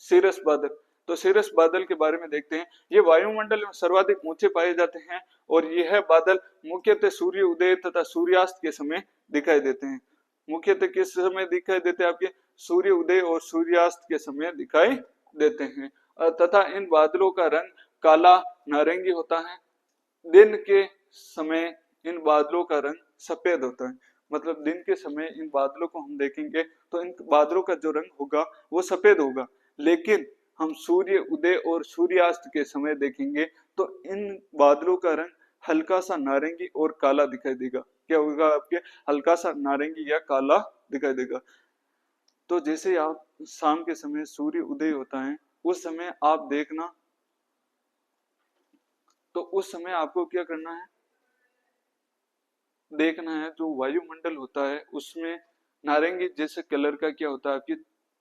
S1: सीरस बादल। तो सीरस बादल के बारे में देखते हैं। ये वायुमंडल में सर्वाधिक ऊंचे पाए जाते हैं और यह बादल मुख्यतः सूर्य उदय तथा सूर्यास्त के समय दिखाई देते हैं। मुख्यतः किस समय दिखाई देते हैं? आपके सूर्य उदय और सूर्यास्त के समय दिखाई देते हैं। तथा इन बादलों का रंग काला नारंगी होता है। दिन के समय इन बादलों का रंग सफेद होता है। मतलब दिन के समय इन बादलों को हम देखेंगे तो इन बादलों का जो रंग होगा वो सफेद होगा, लेकिन हम सूर्य उदय और सूर्यास्त के समय देखेंगे तो इन बादलों का रंग हल्का सा नारंगी और काला दिखाई देगा। क्या होगा आपके? हल्का सा नारंगी या काला दिखाई देगा। तो जैसे आप शाम के समय सूर्य उदय होता है उस समय आप देखना, तो उस समय आपको क्या करना है? देखना है जो वायुमंडल होता है उसमें नारंगी जैसे कलर का क्या होता है आपके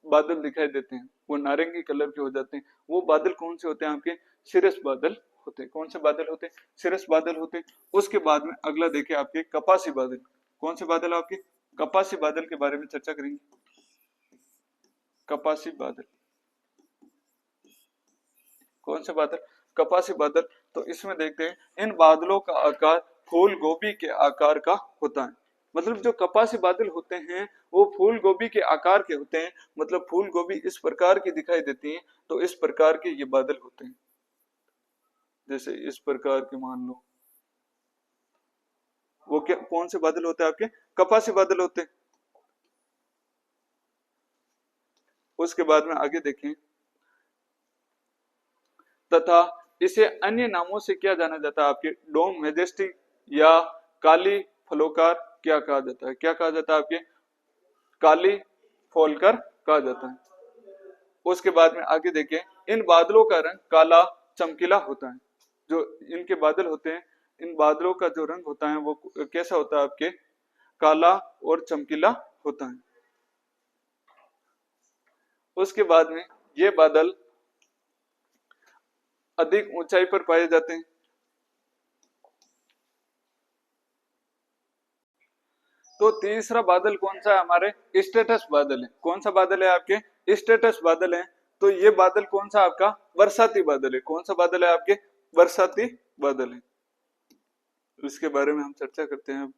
S1: बादल दिखाई देते हैं, वो नारंगी कलर के हो जाते हैं। वो बादल कौन से होते हैं? आपके सिरस बादल होते हैं। कौन से बादल होते हैं? सिरस बादल होते हैं। उसके बाद में अगला देखे आपके कपासी बादल। कौन से बादल? आपके कपासी बादल के बारे में चर्चा करेंगे। कपासी बादल, कौन से बादल? कपासी बादल। तो इसमें देखते हैं इन बादलों का आकार फूल गोभी के आकार का होता है। मतलब जो कपासी बादल होते हैं वो फूल गोभी के आकार के होते हैं। मतलब फूल गोभी इस प्रकार की दिखाई देती है, तो इस प्रकार के ये बादल होते हैं। जैसे इस प्रकार के मान लो, वो क्या कौन से बादल होते हैं? आपके कपासी बादल होते हैं। उसके बाद में आगे देखें, तथा इसे अन्य नामों से क्या जाना जाता है? आपके डोम मेजेस्टिक या काली फलोकार क्या कहा जाता है? क्या कहा जाता है? आपके काली फोलकर कहा जाता है। उसके बाद में आगे देखें, इन बादलों का रंग काला चमकीला होता है। जो इनके बादल होते हैं, इन बादलों का जो रंग होता है वो कैसा होता है? आपके काला और चमकीला होता है। उसके बाद में ये बादल अधिक ऊंचाई पर पाए जाते हैं। तो तीसरा बादल कौन सा है? हमारे स्टेटस बादल है। कौन सा बादल है? आपके स्टेटस बादल है। तो ये बादल कौन सा? आपका बरसाती बादल है। कौन सा बादल है? आपके बरसाती बादल है। इसके बारे में हम चर्चा करते हैं।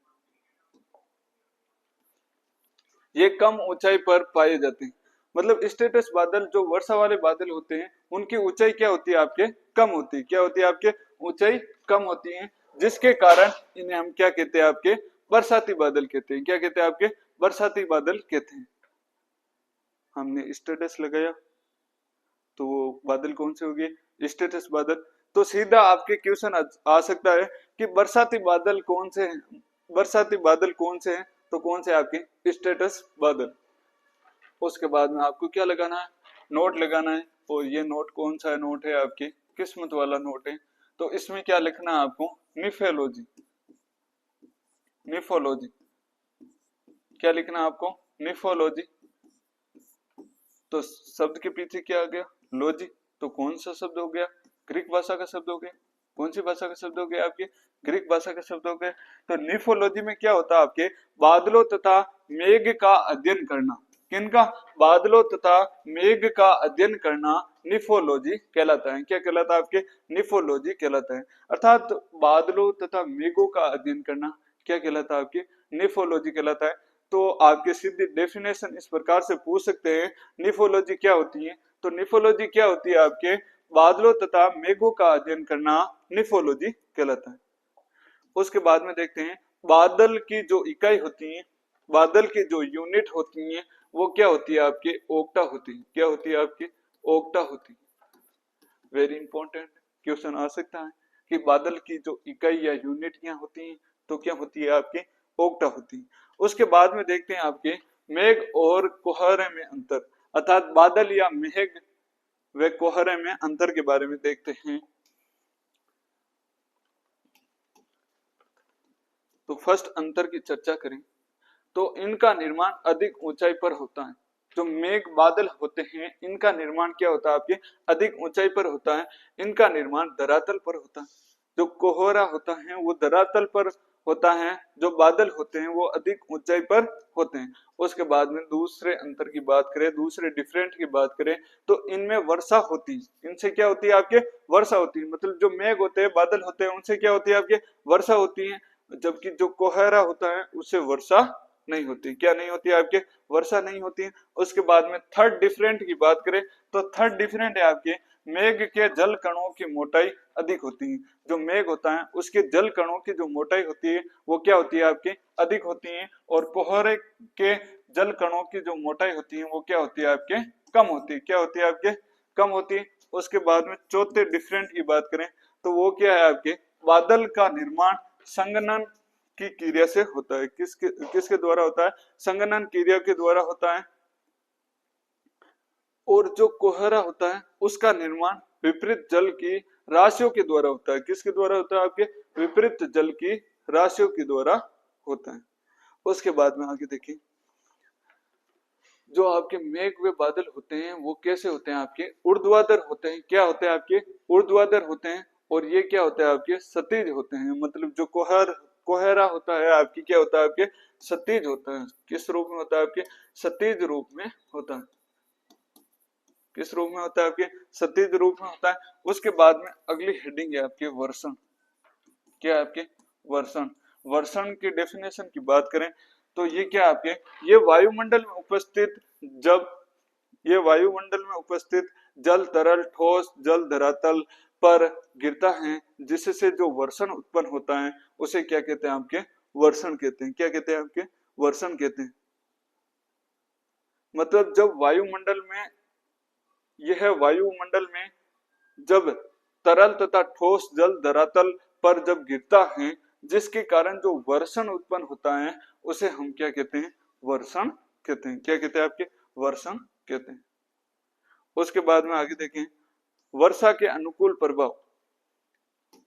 S1: ये कम ऊंचाई पर पाए जाते हैं। मतलब स्टेटस बादल जो वर्षा वाले बादल होते हैं उनकी ऊंचाई क्या होती है? आपके कम होती है। क्या होती है? आपके ऊंचाई कम होती है, जिसके कारण इन्हें हम क्या कहते हैं? आपके बरसाती बादल कहते हैं। क्या कहते हैं? आपके बरसाती बादल कहते हैं। हमने स्टेटस लगाया तो वो बादल कौन से हो गए? स्टेटस बादल। तो सीधा आपके क्वेश्चन आ सकता है कि बरसाती बादल कौन से हैं? बरसाती बादल कौन से हैं? तो कौन से? आपके स्टेटस बादल। उसके बाद में आपको क्या लगाना है? नोट लगाना है। और ये नोट कौन सा नोट है? आपकी किस्मत वाला नोट है। तो इसमें क्या लिखना है आपको? निफोलॉजी। निफोलॉजी क्या लिखना है आपको? निफोलॉजी। तो शब्द के पीछे क्या आ गया? लॉजी। तो कौन सा शब्द हो गया? ग्रीक भाषा का शब्द हो गया। कौन सी भाषा के शब्द हो गए आपके? ग्रीक भाषा के शब्द हो गए। तो निफोलॉजी में क्या होता है आपके? बादलों तथा मेघ का अध्ययन करना। किनका? बादलों तथा मेघ का अध्ययन करना निफोलॉजी कहलाता है। क्या कहलाता है आपके? निफोलॉजी कहलाता है। अर्थात बादलों तथा मेघों का अध्ययन करना क्या कहलाता है आपके? निफोलॉजी कहलाता है। तो आपके सीधी डेफिनेशन इस प्रकार से पूछ सकते हैं, निफोलॉजी क्या होती है? तो निफोलॉजी क्या होती है आपके? बादलों तथा मेघों का अध्ययन करना निफोलॉजी कहलाता है। उसके बाद में देखते हैं बादल की जो इकाई होती है, बादल की जो यूनिट होती है वो क्या होती है आपके? ओक्टा होती है। क्या होती है आपकी? ओक्टा होती है। वेरी इंपॉर्टेंट क्वेश्चन आ सकता है कि बादल की जो इकाई या यूनिट क्या होती है, तो क्या होती है आपकी? ओक्टा होती है। उसके बाद में देखते हैं आपके मेघ और कोहरे में अंतर, अर्थात बादल या मेघ व कोहरे में अंतर के बारे में देखते हैं। तो फर्स्ट अंतर की चर्चा करें तो इनका निर्माण अधिक ऊंचाई पर होता है। जो मेघ बादल होते हैं इनका निर्माण क्या होता है आपके? अधिक ऊंचाई पर होता है। इनका निर्माण धरातल पर होता है। जो कोहरा होता है वो धरातल पर होता है, जो बादल होते हैं वो अधिक ऊंचाई पर होते हैं। उसके बाद में दूसरे अंतर की बात करें, दूसरे डिफरेंट की बात करें तो इनमें वर्षा होती है। इनसे क्या होती है आपके? वर्षा होती है। मतलब जो मेघ होते हैं, बादल होते हैं, उनसे क्या होती है आपके? वर्षा होती है। जबकि जो कोहरा होता है उससे वर्षा नहीं होती। क्या नहीं होती है आपके? वर्षा नहीं होती है। उसके बाद में थर्ड डिफरेंट की बात करें तो थर्ड डिफरेंट है आपके मेघ के जल कणों की मोटाई अधिक होती है। जो मेघ होता है उसके जल कणों की जो मोटाई होती है वो क्या होती है आपकी? अधिक होती है। और कोहरे के जल कणों की जो मोटाई होती है वो क्या होती है आपके? कम होती है। क्या होती है आपके? कम होती है। उसके बाद में चौथे डिफरेंट की बात करें तो वो क्या है आपके? बादल का निर्माण संघनन की क्रिया से होता है। किसके द्वारा होता है? संघनन क्रिया के द्वारा होता है। और जो कोहरा होता है उसका निर्माण विपरीत जल की राशियों के द्वारा होता है। किसके द्वारा होता है आपके? विपरीत जल की राशियों के द्वारा होता है। उसके बाद में आगे देखिए, जो आपके मेघ व बादल होते हैं वो कैसे होते हैं आपके? ऊर्ध्वाधर होते हैं। क्या होते हैं आपके? ऊर्ध्वाधर होते हैं। और ये क्या होता है आपके? क्षैतिज होते हैं। मतलब जो कोहरा होता है आपकी क्या होता है आपके? क्षैतिज होता है। किस रूप में होता है आपके? क्षैतिज रूप में होता है। किस रूप में होता है आपके? क्षैतिज रूप में होता है। उसके बाद में अगली हेडिंग है आपके वर्षण। क्या है आपके? वर्षण। वर्षण की डेफिनेशन की बात करें तो ये क्या आपके? ये वायुमंडल में उपस्थित जब ये वायुमंडल में उपस्थित जल, तरल, ठोस जल धरातल पर गिरता है जिससे जो वर्षण उत्पन्न होता है उसे क्या कहते हैं आपके? वर्षण कहते हैं। क्या कहते हैं आपके? वर्षण कहते हैं। मतलब जब वायुमंडल में यह वायुमंडल में जब तरल तथा ठोस जल धरातल पर जब गिरता है जिसके कारण जो वर्षण उत्पन्न होता है उसे हम क्या कहते हैं? वर्षण कहते हैं। क्या कहते हैं आपके? वर्षण कहते हैं। उसके बाद में आगे देखें वर्षा के अनुकूल प्रभाव।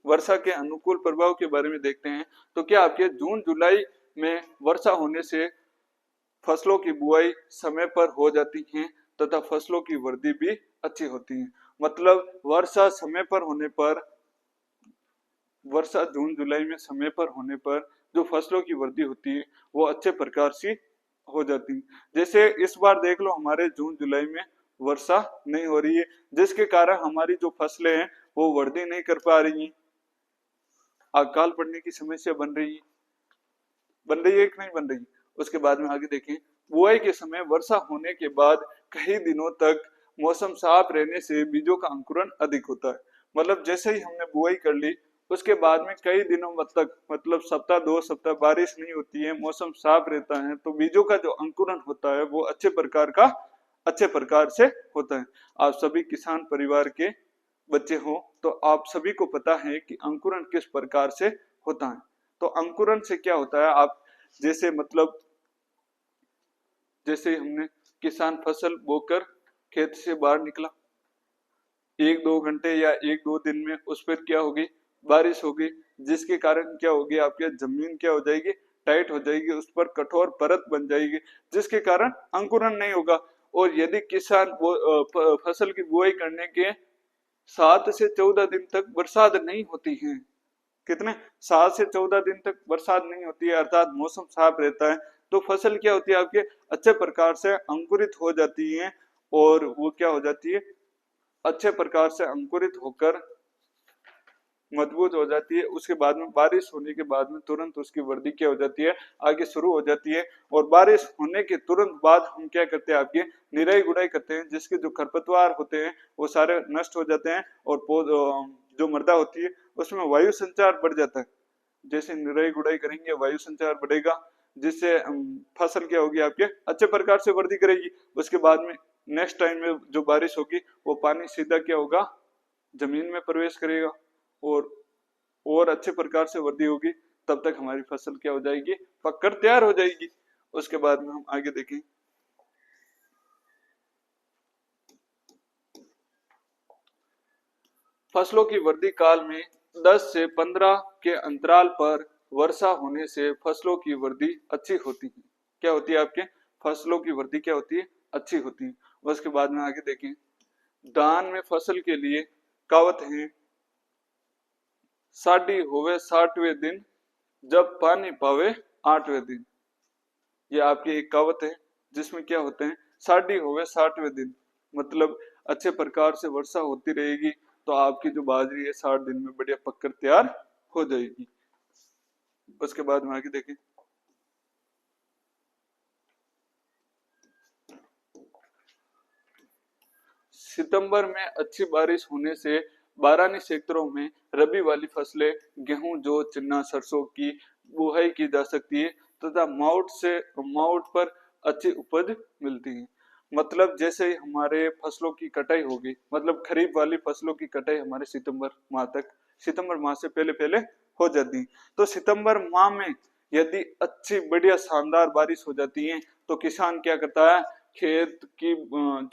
S1: वर्षा के अनुकूल प्रभाव के बारे में देखते हैं तो क्या आपके जून जुलाई में वर्षा होने से फसलों की बुआई समय पर हो जाती है तथा फसलों की वृद्धि भी अच्छी होती है। मतलब वर्षा समय पर होने पर, वर्षा जून जुलाई में समय पर होने पर जो फसलों की वृद्धि होती है वो अच्छे प्रकार से हो जाती है। जैसे इस बार देख लो हमारे जून जुलाई में वर्षा नहीं हो रही है जिसके कारण हमारी जो फसलें हैं वो वृद्धि नहीं कर पा रही है। अकाल पड़ने की समस्या बन रही है कि नहीं बन रही? उसके बाद में आगे देखें बुआई के समय वर्षा होने के बाद कई दिनों तक मौसम साफ रहने से बीजों का अंकुरण अधिक होता है। मतलब जैसे ही हमने बुआई कर ली उसके बाद में कई दिनों तक, मतलब सप्ताह 2 सप्ताह बारिश नहीं होती है, मौसम साफ रहता है तो बीजों का जो अंकुरण होता है वो अच्छे प्रकार से होता है। आप सभी किसान परिवार के बच्चे हो तो आप सभी को पता है कि अंकुरण किस प्रकार से होता है। तो अंकुरण से क्या होता है, आप जैसे मतलब जैसे हमने किसान फसल बोकर खेत से बाहर निकला, 1-2 घंटे या 1-2 दिन में उस पर क्या होगी? बारिश होगी जिसके कारण क्या होगी? आपकी जमीन क्या हो जाएगी? टाइट हो जाएगी, उस पर कठोर परत बन जाएगी जिसके कारण अंकुरण नहीं होगा। और यदि किसान फसल की बुआई करने के 7 से 14 दिन तक बरसात नहीं होती है। कितने? 7 से 14 दिन तक बरसात नहीं होती है, अर्थात मौसम साफ रहता है। तो फसल क्या होती है आपके अच्छे प्रकार से अंकुरित हो जाती है, और वो क्या हो जाती है, अच्छे प्रकार से अंकुरित होकर मजबूत हो जाती है। उसके बाद में बारिश होने के बाद में तुरंत उसकी वृद्धि क्या हो जाती है, आगे शुरू हो जाती है। और बारिश होने के तुरंत बाद हम क्या करते हैं, आपके निराई गुड़ाई करते हैं, जिसके जो खरपतवार होते हैं वो सारे नष्ट हो जाते हैं, और जो मृदा होती है उसमें वायु संचार बढ़ जाता है। जैसे निराई गुड़ाई करेंगे वायु संचार बढ़ेगा, जिससे फसल क्या होगी आपके अच्छे प्रकार से वृद्धि करेगी। उसके बाद में नेक्स्ट टाइम में जो बारिश होगी वो पानी सीधा क्या होगा, जमीन में प्रवेश करेगा, और अच्छे प्रकार से वृद्धि होगी। तब तक हमारी फसल क्या हो जाएगी, पककर तैयार हो जाएगी। उसके बाद में हम आगे देखें। फसलों की वृद्धि काल में 10 से 15 के अंतराल पर वर्षा होने से फसलों की वृद्धि अच्छी होती है। क्या होती है आपके, फसलों की वृद्धि क्या होती है, अच्छी होती है। उसके बाद में आगे देखें। धान में फसल के लिए कहावत है, साडी होवे 60वें दिन, जब पानी पावे 8वें दिन। ये आपकी एक कहावत है, जिसमें क्या होते हैं, साडी होवे 60वें दिन, मतलब अच्छे प्रकार से वर्षा होती रहेगी तो आपकी जो बाजरी है 60 दिन में बढ़िया पककर तैयार हो जाएगी। उसके बाद में आगे देखें। सितंबर में अच्छी बारिश होने से बारानी क्षेत्रों में रबी वाली फसलें गेहूं, जौ, चना, सरसों की बुआई की जा सकती है तथा माउट पर अच्छी उपज मिलती है। मतलब जैसे ही हमारे फसलों की कटाई होगी, मतलब खरीफ वाली फसलों की कटाई हमारे सितंबर माह से पहले पहले हो जाती है। तो सितंबर माह में यदि अच्छी बढ़िया शानदार बारिश हो जाती है तो किसान क्या करता है, खेत की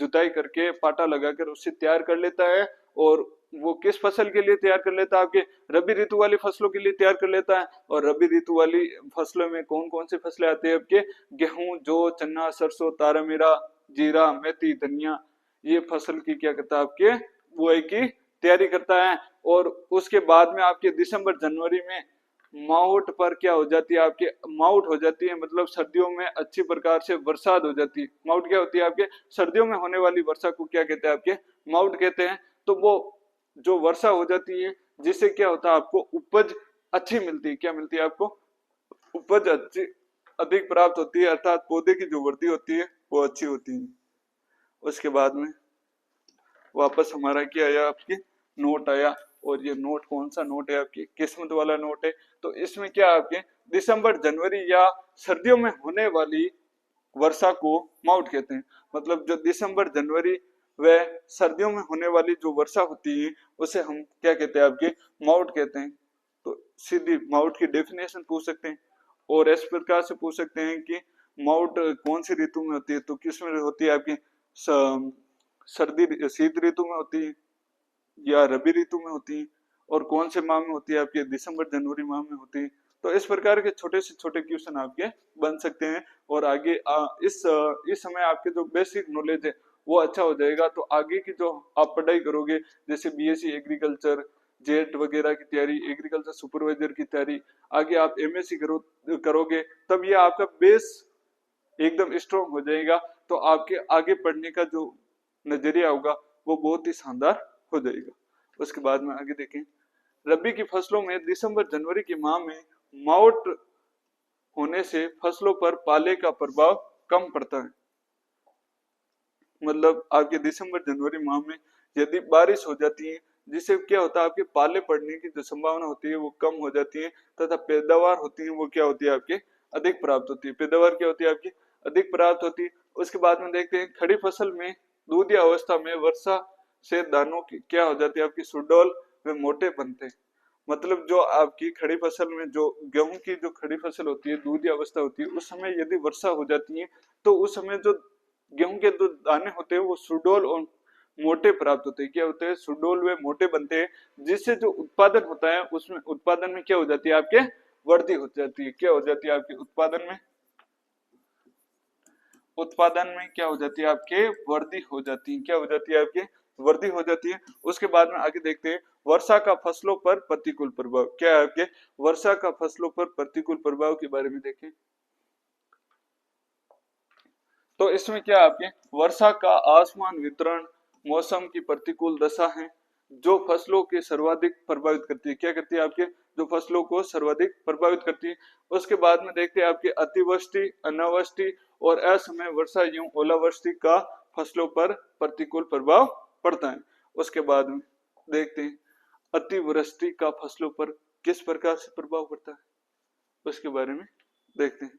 S1: जुताई करके पाटा लगाकर उसे तैयार कर लेता है। और वो किस फसल के लिए तैयार कर लेता है, आपके रबी ऋतु वाली फसलों के लिए तैयार कर लेता है। और रबी ऋतु वाली फसलों में कौन कौन सी फसलें आती है आपके, गेहूं, जौ, चना, सरसों, तारामीरा, जीरा, मेथी, धनिया। ये फसल की क्या करता है, आपके बुआई की तैयारी करता है। और उसके बाद में आपके दिसंबर जनवरी में माउट पर क्या हो जाती है, आपके माउट हो जाती है, मतलब सर्दियों में अच्छी प्रकार से बरसात हो जाती है। माउट क्या होती है, आपके सर्दियों में होने वाली वर्षा को क्या कहते हैं, आपके माउट कहते हैं। तो वो जो वर्षा हो जाती है जिससे क्या होता है, आपको उपज अच्छी मिलती है। क्या मिलती है आपको, उपज अच्छी अधिक प्राप्त होती है, अर्थात पौधे की जो वृद्धि होती है वो अच्छी होती है। उसके बाद में वापस हमारा क्या आया, आपके नोट आया। और ये नोट कौन सा नोट है, आपकी किस्मत वाला नोट है। तो इसमें क्या आपके दिसंबर जनवरी या सर्दियों में होने वाली वर्षा को माउट कहते हैं। मतलब जो दिसंबर जनवरी व सर्दियों में होने वाली जो वर्षा होती है उसे हम क्या कहते हैं, आपके माउट कहते हैं। तो सीधी माउट की डेफिनेशन पूछ सकते हैं। और इस प्रकार से पूछ सकते हैं कि माउट कौन सी ऋतु में होती है, तो किसमें होती है, आपकी सर्दी शीत ऋतु में होती है या रबी ऋतु में होती है, और कौन से माह में होती है, आपके दिसंबर जनवरी माह में होती है। तो इस प्रकार के छोटे से छोटे क्वेश्चन आपके बन सकते हैं। और आगे इस समय आपके जो बेसिक नॉलेज है वो अच्छा हो जाएगा। तो आगे की जो आप पढ़ाई करोगे, जैसे बीएससी एग्रीकल्चर, जेट वगैरह की तैयारी, एग्रीकल्चर सुपरवाइजर की तैयारी, आगे आप एमएससी करोगे, तब ये आपका बेस एकदम स्ट्रॉन्ग हो जाएगा। तो आपके आगे पढ़ने का जो नजरिया होगा वो बहुत ही शानदार हो जाएगा। उसके बाद में आगे देखें। रबी की फसलों में दिसंबर जनवरी के माह में माउट होने से फसलों पर पाले का प्रभाव कम पड़ता है। मतलब आपके दिसंबर जनवरी माह में यदि बारिश हो जाती है जिससे क्या होता है, आपके पाले पड़ने की जो संभावना होती है वो कम हो जाती है, तथा पैदावार होती है वो क्या होती है, आपके अधिक प्राप्त होती है। पैदावार क्या होती है, आपकी अधिक प्राप्त होती है। उसके बाद में देखते हैं खड़ी फसल में दूधिया अवस्था में वर्षा से दानों की क्या हो जाती है, आपकी सुडौल व मोटे बनते हैं। मतलब जो आपकी खड़ी फसल में जो गेहूं की जो खड़ी फसल होती है, दूधिया अवस्था होती है, उस समय यदि वर्षा हो जाती है तो उस समय जो गेहूं के जो दाने होते हैं वो सुडौल और मोटे प्राप्त होते हैं। क्या होते हैं, सुडौल व मोटे बनते हैं, जिससे जो उत्पादन होता है उसमें उत्पादन में क्या हो जाती है, आपके वृद्धि हो जाती है। क्या हो जाती है, आपके उत्पादन में क्या हो जाती है, आपके वृद्धि हो जाती है। क्या हो जाती है, आपके वृद्धि हो जाती है। उसके बाद में आगे देखते हैं वर्षा का फसलों पर प्रतिकूल प्रभाव। क्या है आपके वर्षा का फसलों पर प्रतिकूल प्रभाव के बारे में देखें तो इसमें क्या आपके वर्षा का आसमान वितरण मौसम की प्रतिकूल दशा है जो फसलों के सर्वाधिक प्रभावित करती है। क्या करती है आपके जो फसलों को सर्वाधिक प्रभावित करती है। उसके बाद में देखते हैं आपके अतिवृष्टि अनावृष्टि और असमय वर्षा एवं ओलावृष्टि का फसलों पर प्रतिकूल प्रभाव पड़ता है। उसके बाद में देखते हैं अतिवृष्टि का फसलों पर किस प्रकार से प्रभाव पड़ता है उसके बारे में देखते हैं।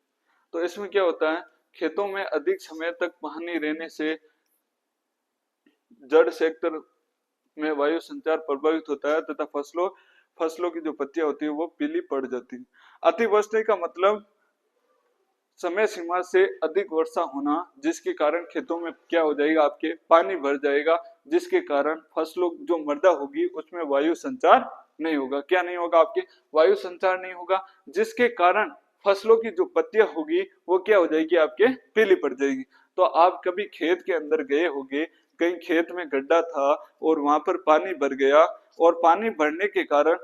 S1: तो इसमें क्या होता है खेतों में अधिक समय तक पानी रहने से जड़ क्षेत्र में वायु संचार प्रभावित होता है तथा फसलों की जो पत्तियां होती है वो पीली पड़ जाती है। अतिवृष्टि का मतलब समय सीमा से अधिक वर्षा होना जिसके कारण खेतों में क्या हो जाएगा आपके पानी भर जाएगा जिसके कारण फसलों जो मृदा होगी उसमें वायु संचार नहीं होगा। क्या नहीं होगा आपके वायु संचार नहीं होगा जिसके कारण फसलों की जो पत्तियां होगी वो क्या हो जाएगी आपके पीली पड़ जाएगी। तो आप कभी खेत के अंदर गए होंगे कहीं खेत में गड्ढा था और वहां पर पानी भर गया और पानी भरने के कारण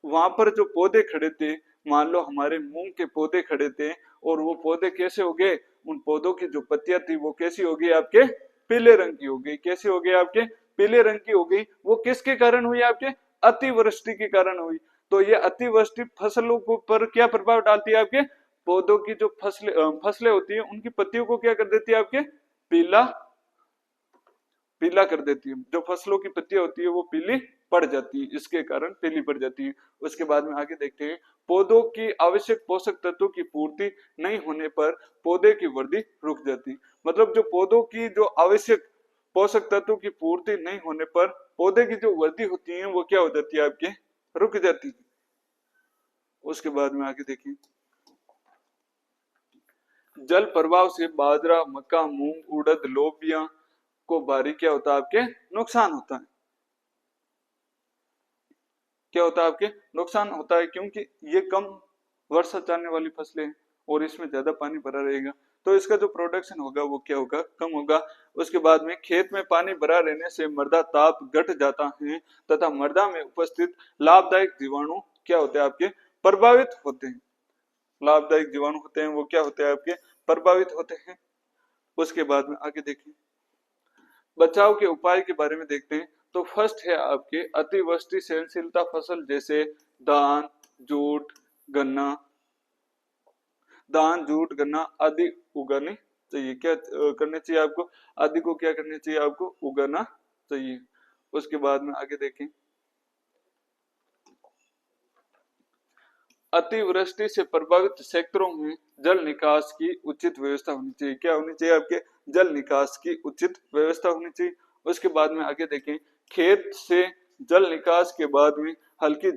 S1: वहां पर जो पौधे खड़े थे मान लो हमारे मूंग के पौधे खड़े थे और वो पौधे कैसे हो गए उन पौधों की जो पत्तियां थी वो कैसी हो गई आपके पीले रंग की हो गई। कैसी हो गई आपके पीले रंग की हो गई। वो किसके कारण हुई आपके अतिवृष्टि के कारण हुई। तो ये अतिवृष्टि फसलों को पर क्या प्रभाव डालती है आपके पौधों की जो फसलें होती है उनकी पत्तियों को क्या कर देती है आपके पीला पीला कर देती है। जो फसलों की पत्तियां होती है वो पीली पड़ जाती है इसके कारण पीली पड़ जाती है। उसके बाद में आगे देखते हैं पौधों की आवश्यक पोषक तत्वों की पूर्ति नहीं होने पर पौधे की वृद्धि रुक जाती है। मतलब जो पौधों की जो आवश्यक पोषक तत्वों की पूर्ति नहीं होने पर पौधे की जो वृद्धि होती है वो क्या हो जाती है आपके रुक जाती है। उसके बाद में आगे देखिए जल प्रवाह से बाजरा मक्का मूंग उड़द लोबिया को भारी क्या होता है आपके नुकसान होता है। क्या होता है आपके नुकसान होता है क्योंकि ये कम वर्षा चाहने वाली फसलें हैं और इसमें ज्यादा पानी भरा रहेगा तो इसका जो प्रोडक्शन होगा वो क्या होगा कम होगा। उसके बाद में खेत में पानी भरा रहने से मृदा ताप घट जाता है तथा मृदा में उपस्थित लाभदायक जीवाणु क्या होते हैं आपके प्रभावित होते हैं। लाभदायक जीवाणु होते हैं वो क्या होते हैं आपके प्रभावित होते हैं। उसके बाद में आगे देखिए बचाव के उपाय के बारे में देखते हैं। तो फर्स्ट है आपके अतिवृष्टि सहनशीलता फसल जैसे धान जूट गन्ना आदि उगाने चाहिए। क्या करने चाहिए आपको आदि को क्या करने चाहिए आपको उगाना चाहिए। उसके बाद में आगे देखें अतिवृष्टि से प्रभावित क्षेत्रों में जल निकास की उचित व्यवस्था होनी चाहिए। क्या होनी चाहिए आपके जल निकास की उचित व्यवस्था होनी चाहिए। उसके बाद में आगे देखें खेत से जल निकास के बाद में हल्की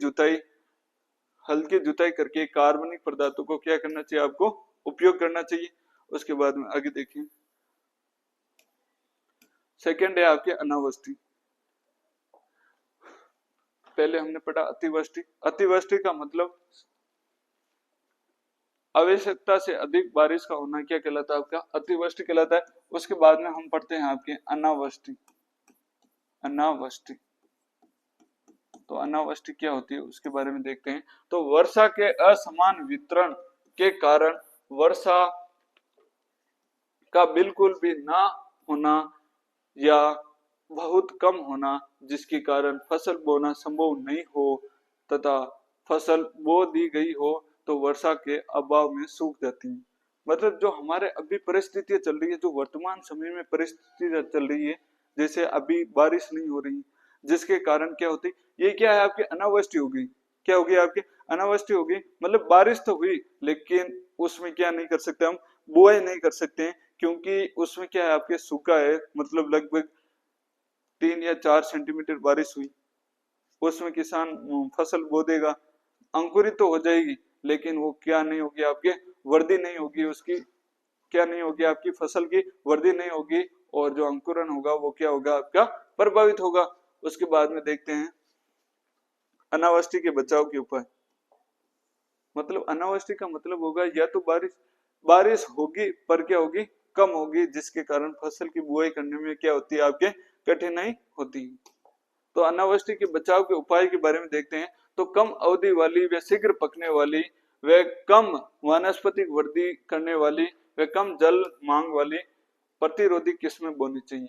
S1: जुताई करके कार्बनिक पदार्थों को क्या करना चाहिए आपको उपयोग करना चाहिए। उसके बाद में आगे देखें सेकंड है आपके अनावृष्टि। पहले हमने पढ़ा अतिवृष्टि का मतलब आवश्यकता से अधिक बारिश का होना क्या कहलाता है आपका अतिवृष्टि कहलाता है। उसके बाद में हम पढ़ते हैं आपके अनावृष्टि। तो अनावृष्टि क्या होती है उसके बारे में देखते हैं। तो वर्षा के असमान वितरण के कारण वर्षा का बिल्कुल भी ना होना या बहुत कम होना जिसके कारण फसल बोना संभव नहीं हो तथा फसल बो दी गई हो तो वर्षा के अभाव में सूख जाती है। मतलब जो हमारे अभी परिस्थितियां चल रही है जो वर्तमान समय में परिस्थितियां चल रही है जैसे अभी बारिश नहीं हो रही जिसके कारण क्या होती ये क्या है आपकी अनावृष्टि हो गई। क्या हो गई आपकी अनावृष्टि हो गई मतलब बारिश तो हुई लेकिन उसमें क्या नहीं कर सकते हम बुआई नहीं कर सकते हैं क्योंकि उसमें क्या है आपके सूखा है। मतलब लगभग 3 या 4 सेंटीमीटर बारिश हुई उसमें किसान फसल बो देगा अंकुरित तो हो जाएगी लेकिन वो क्या नहीं होगी आपके वृद्धि नहीं होगी उसकी क्या नहीं होगी आपकी फसल की वृद्धि नहीं होगी और जो अंकुरन होगा वो क्या होगा आपका प्रभावित होगा। उसके बाद में देखते हैं अनावृष्टि के बचाव के उपाय। मतलब अनावृष्टि का मतलब होगा या तो बारिश होगी पर क्या होगी कम होगी जिसके कारण फसल की बुआई करने में क्या होती है आपके कठिनाई होती है। तो अनावृष्टि के बचाव के उपाय के बारे में देखते हैं। तो कम अवधि वाली व शीघ्र पकने वाली व कम वानस्पतिक वृद्धि करने वाली व कम जल मांग वाली प्रतिरोधी किस्में बोनी चाहिए।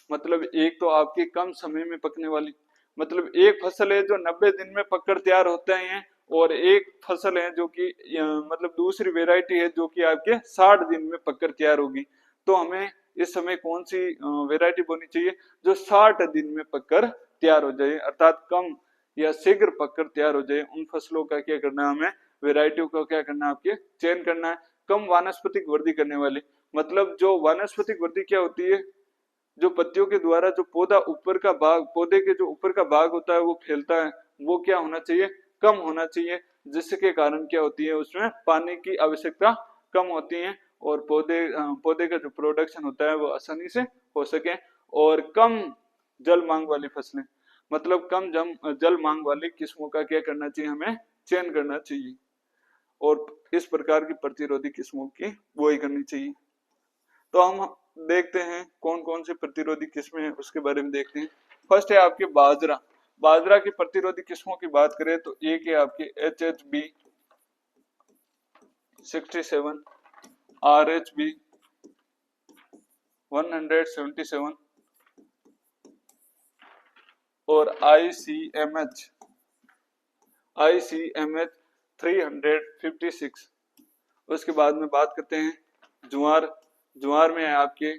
S1: मतलब एक तो आपकी कम समय में पकने वाली, मतलब एक फसल है जो 90 दिन में पककर तैयार होते हैं, और एक फसल है जो कि मतलब दूसरी वेराइटी है जो कि आपके 60 दिन में पककर तैयार होगी। तो हमें इस समय कौन सी वेराइटी बोनी चाहिए? जो 60 दिन में पककर तैयार हो जाए, अर्थात कम या शीघ्र पककर तैयार हो जाए, उन फसलों का क्या करना है? हमें वेराइटियों का क्या करना है? आपके चयन करना है। कम वानस्पतिक वृद्धि करने वाली, मतलब जो वानस्पतिक वृद्धि क्या होती है? जो पत्तियों के द्वारा जो पौधा ऊपर का भाग, पौधे के जो ऊपर का भाग होता है वो फैलता है, वो क्या होना चाहिए? कम होना चाहिए, जिसके कारण क्या होती है? उसमें पानी की आवश्यकता कम होती है और पौधे का जो प्रोडक्शन होता है वो आसानी से हो सके। और कम जल मांग वाली फसलें, मतलब कम जल मांग वाली किस्मों का क्या करना चाहिए? हमें चयन करना चाहिए, और इस प्रकार की प्रतिरोधी किस्मों की बुआई करनी चाहिए। तो हम देखते हैं कौन कौन से प्रतिरोधी किस्में हैं, उसके बारे में देखते हैं। फर्स्ट है आपके बाजरा। बाजरा की प्रतिरोधी किस्मों की बात करें तो एक है आपके HHB 67, RHB 177 और ICMH 356। उसके बाद में बात करते हैं ज्वार। ज्वार में है आपके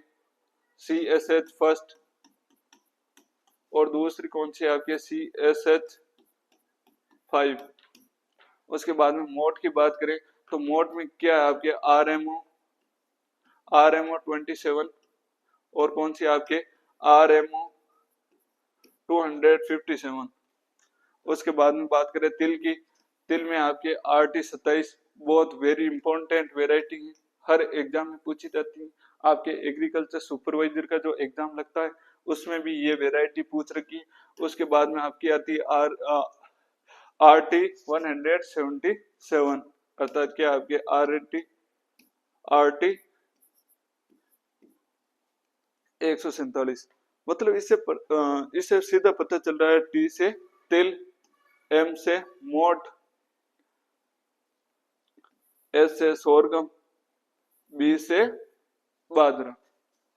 S1: CSH फर्स्ट, और दूसरी कौन सी है आपके CSH5। उसके बाद में मोट की बात करें तो मोट में क्या है आपके RMO 27, और कौन सी आपके RMO 257। उसके बाद में बात करें तिल की, तिल में आपके RT 27, बहुत वेरी इंपॉर्टेंट वेराइटी है, हर एग्जाम में पूछी जाती है। आपके एग्रीकल्चर सुपरवाइजर का जो एग्जाम लगता है उसमें भी ये वेराइटी पूछ रखी है। उसके बाद में आपकी आती है RT 177, अर्थात क्या आपके RT 147। मतलब इससे सीधा पता चल रहा है, T से तिल, M से मोट, S से सोरगम, B से बाजरा।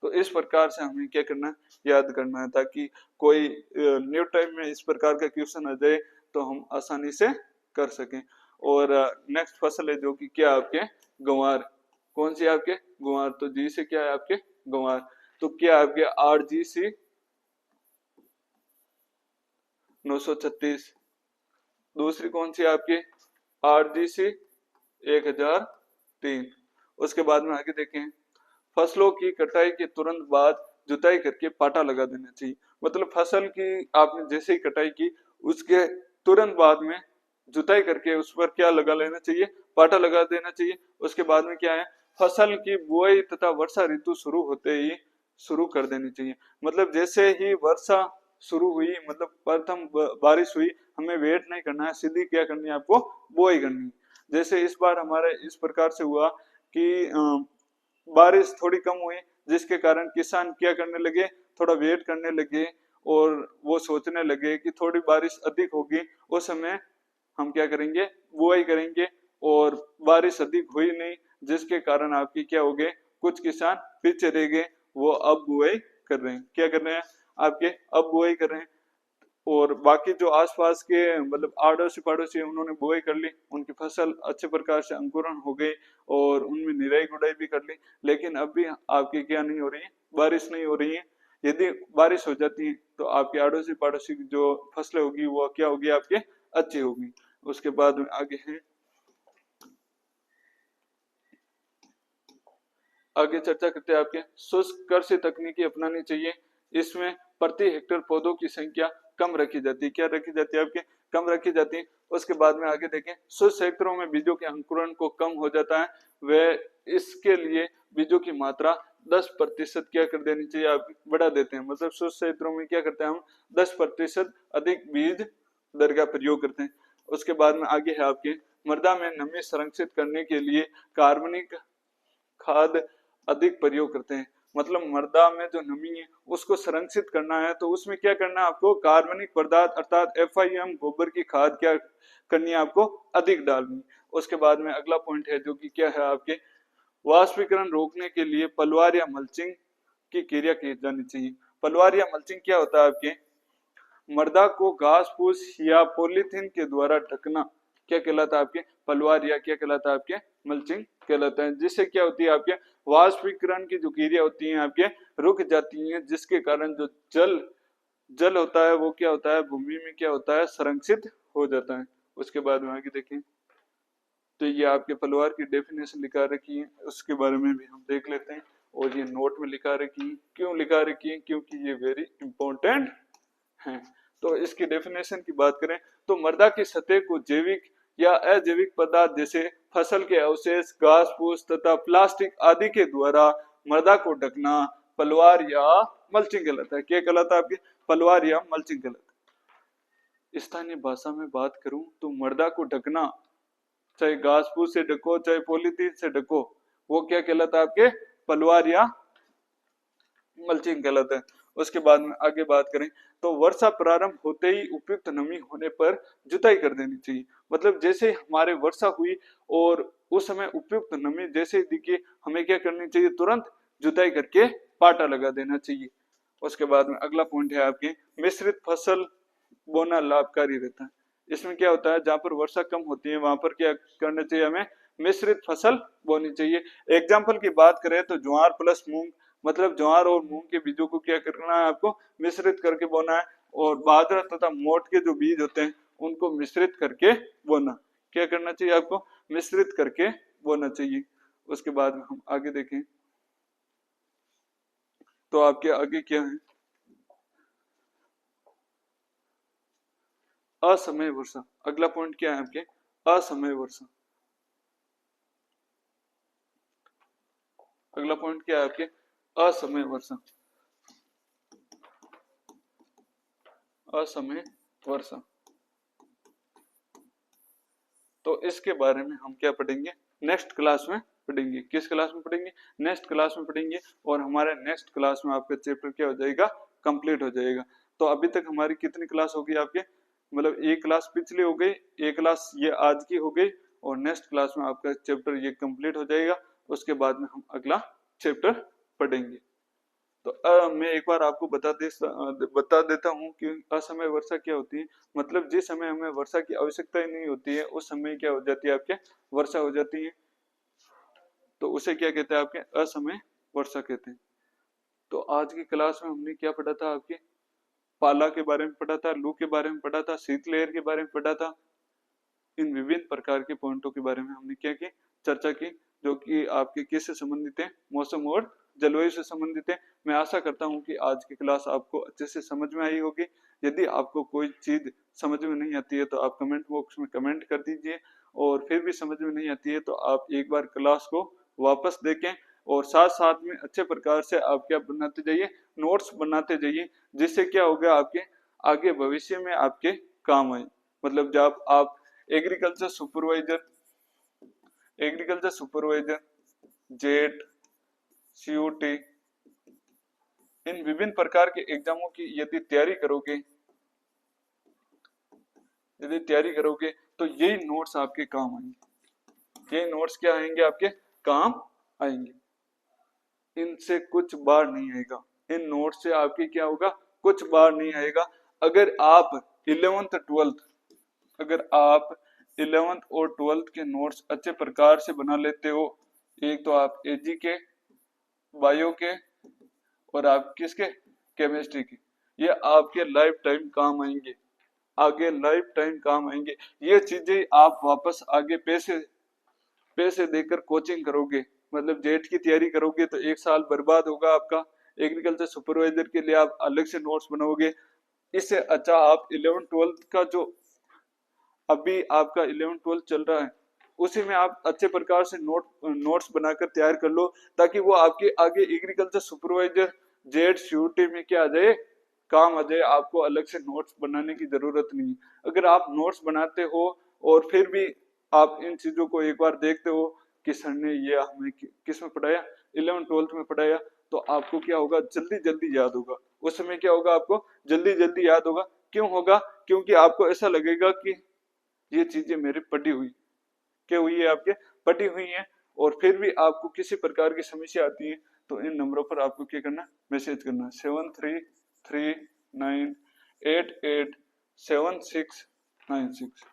S1: तो इस प्रकार से हमें क्या करना है? याद करना है, ताकि कोई न्यू टाइम में इस प्रकार का क्वेश्चन आ जाए तो हम आसानी से कर सकें। और नेक्स्ट फसल है जो कि क्या आपके गंवार। कौन सी आपके? गंवार। तो जी से क्या है आपके? गंवार। तो क्या आपके RGC 936, दूसरी कौन सी आपकी? RGC 1003। उसके बाद में आगे देखें, फसलों की कटाई के तुरंत बाद जुताई करके पाटा लगा देना चाहिए। मतलब फसल की आपने जैसे ही कटाई की उसके तुरंत बाद में जुताई करके उस पर क्या लगा लेना चाहिए? पाटा लगा देना चाहिए। उसके बाद में क्या है? फसल की बुआई तथा वर्षा ऋतु शुरू होते ही शुरू कर देनी चाहिए। मतलब जैसे ही वर्षा शुरू हुई, मतलब प्रथम बारिश हुई, हमें वेट नहीं करना है, सीधी क्या करनी है? आपको बुआई करनी है। जैसे इस बार हमारे इस प्रकार से हुआ कि बारिश थोड़ी कम हुई, जिसके कारण किसान क्या करने लगे? थोड़ा वेट करने लगे, और वो सोचने लगे कि थोड़ी बारिश अधिक होगी, उस समय हम क्या करेंगे? बुआई करेंगे। और बारिश अधिक हुई नहीं, जिसके कारण आपकी क्या हो गए? कुछ किसान पीछे रह गए, वो अब बुआई कर रहे हैं। क्या कर रहे हैं? आपके अब बुआई कर रहे हैं। और बाकी जो आसपास के मतलब आड़ोसी पड़ोसी उन्होंने बुआई कर ली, उनकी फसल अच्छे प्रकार से अंकुरण हो गई और उनमें निराई गुड़ाई भी कर ली। लेकिन अब भी आपकी क्या नहीं हो रही है? बारिश नहीं हो रही है। यदि बारिश हो जाती है तो आपके आड़ोसी पड़ोसी की जो फसलें होगी वो क्या होगी? आपके अच्छी होगी। उसके बाद में आगे है, आगे चर्चा करते हैं आपके शुष्क कृषि तकनीकी अपनानी चाहिए। इसमें प्रति हेक्टेयर पौधों की संख्या कम रखी जाती है। क्या रखी जाती है? आपके कम रखी जाती है। उसके बाद में आगे देखें, शुष्क क्षेत्रों में बीजों के अंकुरण को कम हो जाता है, वे इसके लिए बीजों की मात्रा 10% क्या कर देनी चाहिए? आप बढ़ा देते हैं। मतलब शुष्क क्षेत्रों में क्या करते हैं? हम 10% अधिक बीज दर का प्रयोग करते हैं। उसके बाद में आगे है आपके मृदा में नमी संरक्षित करने के लिए कार्बनिक खाद अधिक प्रयोग करते हैं। मतलब मृदा में जो नमी है उसको संरक्षित करना है, तो उसमें क्या करना है आपको, कार्बनिक पदार्थ अर्थात FIM गोबर की खाद क्या करनी है आपको, अधिक डालनी। उसके बाद में अगला पॉइंट है जो कि क्या है आपके, वाष्पीकरण रोकने के लिए पलवार या मल्चिंग की क्रिया की जानी चाहिए। पलवार या मल्चिंग क्या होता है आपके, मृदा को घास फूस या पॉलीथीन के द्वारा ढकना क्या कहलाता है आपके, पलवार या क्या कहलाता है आपके, मल्चिंग कहलाता है। जिससे क्या होती है आपके, वाष्पीकरण की जो क्रिया होती है आपके रुक जाती है, जिसके कारण जो जल होता है वो क्या होता है, भूमि में क्या होता है, संरक्षित हो जाता है। उसके बाद में आगे देखें तो ये आपके पलवार की डेफिनेशन लिखा रखी है, उसके बारे में भी हम देख लेते हैं। और ये नोट में लिखा रखी है, क्यों लिखा रखी है, क्योंकि ये वेरी इंपॉर्टेंट है। तो इसकी डेफिनेशन की बात करें तो मृदा की सतह को जैविक या अजैविक पदार्थ जैसे फसल के अवशेष, घास फूस तथा प्लास्टिक आदि के द्वारा मृदा को ढकना पलवार या मल्चिंग कहलाता है। क्या कहलाता है आपके, पलवार या मल्चिंग कहलाता है। स्थानीय भाषा में बात करूं तो मृदा को ढकना, चाहे घास फूस से ढको चाहे पॉलीथीन से ढको, वो क्या कहलाता है आपके, पलवार या मल्चिंग कहलाता है। उसके बाद में आगे बात करें तो वर्षा प्रारंभ होते ही उपयुक्त नमी होने पर जुताई कर देनी चाहिए। मतलब जैसे हमारे वर्षा हुई और उस समय उपयुक्त नमी जैसे दिखे, हमें क्या करनी चाहिए, तुरंत जुताई करके पाटा लगा देना चाहिए। उसके बाद में अगला पॉइंट है आपके, मिश्रित फसल बोना लाभकारी रहता है। इसमें क्या होता है, जहां पर वर्षा कम होती है वहां पर क्या करना चाहिए, हमें मिश्रित फसल बोनी चाहिए। एग्जाम्पल की बात करें तो ज्वार प्लस मूंग, मतलब ज्वार और मूंग के बीजों को क्या करना है आपको, मिश्रित करके बोना है। और बाजरा तथा मोट के जो बीज होते हैं उनको मिश्रित करके बोना, क्या करना चाहिए आपको, मिश्रित करके बोना चाहिए। उसके बाद में हम आगे देखें तो आपके आगे क्या है, असमय वर्षा। अगला पॉइंट क्या है आपके, असमय वर्षा। अगला पॉइंट क्या है आपके, असमय वर्षा। असमय वर्षा, तो इसके बारे में हम क्या पढ़ेंगे, नेक्स्ट क्लास में पढ़ेंगे। किस क्लास में पढ़ेंगे, नेक्स्ट क्लास में पढ़ेंगे। और हमारे नेक्स्ट क्लास में आपका चैप्टर क्या हो जाएगा, कंप्लीट हो जाएगा। तो अभी तक हमारी कितनी क्लास होगी आपके, मतलब एक क्लास पिछली हो गई, एक क्लास ये आज की हो गई, और नेक्स्ट क्लास में आपका चैप्टर ये कंप्लीट हो जाएगा। उसके बाद में हम अगला चैप्टर पढ़ेंगे। तो मैं एक बार आपको बता देता हूँ कि असमय वर्षा क्या होती है। मतलब जिस समय हमें वर्षा की आवश्यकता ही नहीं होती है उस समय क्या हो जाती है आपके, वर्षा हो जाती है, तो उसे क्या कहते हैं आपके, असमय वर्षा कहते हैं। तो आज की क्लास में हमने क्या पढ़ा था आपके, पाला के बारे में पढ़ा था, लू के बारे में पढ़ा था, शीतलहर के बारे में पढ़ा था। इन विभिन्न प्रकार के पॉइंटों के बारे में हमने क्या की, चर्चा की, जो कि आपके किससे संबंधित है, मौसम और जलवायु से संबंधित है। मैं आशा करता हूं कि आज की क्लास आपको अच्छे से समझ में आई होगी। यदि आपको कोई चीज समझ में नहीं आती है तो आप कमेंट बॉक्स में कमेंट कर दीजिए, और फिर भी समझ में नहीं आती है तो आप एक बार क्लास को वापस देखें, और साथ साथ में अच्छे प्रकार से आप क्या बनाते जाइए, नोट्स बनाते जाइए, जिससे क्या होगा आपके आगे भविष्य में आपके काम आए। मतलब जब आप एग्रीकल्चर सुपरवाइजर, जेट, COT, इन विभिन्न प्रकार के एग्जामों की यदि तैयारी करोगे तो यही नोट्स आपके काम आएंगे। यही नोट्स क्या आएंगे, आपके काम आएंगे। इनसे कुछ बार नहीं आएगा, इन नोट्स से आपके क्या होगा, कुछ बार नहीं आएगा। अगर आप 11th 12th अगर आप 11th और 12th के नोट्स अच्छे प्रकार से बना लेते हो, एक तो आप एजी के, बायो के, और आप किसके, केमिस्ट्री के, ये आपके लाइफ टाइम काम आएंगे, आगे लाइफ टाइम काम आएंगे। ये चीजें आप वापस आगे पैसे देकर कोचिंग करोगे, मतलब जेट की तैयारी करोगे तो एक साल बर्बाद होगा आपका। एग्रीकल्चर सुपरवाइजर के लिए आप अलग से नोट्स बनाओगे। इससे अच्छा आप 11th 12th का जो अभी आपका 11th 12th चल रहा है उसी में आप अच्छे प्रकार से नोट्स बनाकर तैयार कर लो, ताकि वो आपके आगे एग्रीकल्चर सुपरवाइजर, जेड, COT में क्या आ जाए, काम आ जाए। आपको अलग से नोट्स बनाने की जरूरत नहीं। अगर आप नोट्स बनाते हो और फिर भी आप इन चीजों को एक बार देखते हो कि सर ने ये हमें किस में पढ़ाया, 11th 12th में पढ़ाया, तो आपको क्या होगा, जल्दी जल्दी याद होगा। उस समय क्या होगा, आपको जल्दी जल्दी याद होगा। क्यों होगा? क्योंकि आपको ऐसा लगेगा कि ये चीजें मेरी पढ़ी हुई, क्या हुई है, आपके पढ़ी हुई है। और फिर भी आपको किसी प्रकार की समस्या आती है तो इन नंबरों पर आपको क्या करना, मैसेज करना 7339887696।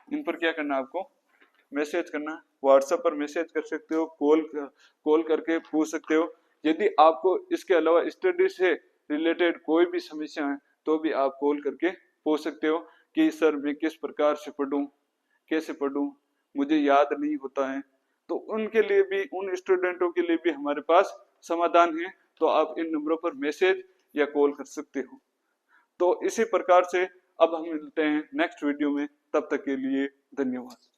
S1: इन पर क्या करना, आपको मैसेज करना। व्हाट्सएप पर मैसेज कर सकते हो, कॉल करके पूछ सकते हो। यदि आपको इसके अलावा स्टडी से रिलेटेड कोई भी समस्या है तो भी आप कॉल करके पूछ सकते हो कि सर मैं किस प्रकार से पढूं, कैसे पढूं, मुझे याद नहीं होता है। तो उनके लिए भी, उन स्टूडेंटों के लिए भी हमारे पास समाधान है। तो आप इन नंबरों पर मैसेज या कॉल कर सकते हो। तो इसी प्रकार से अब हम मिलते हैं नेक्स्ट वीडियो में, तब तक के लिए धन्यवाद।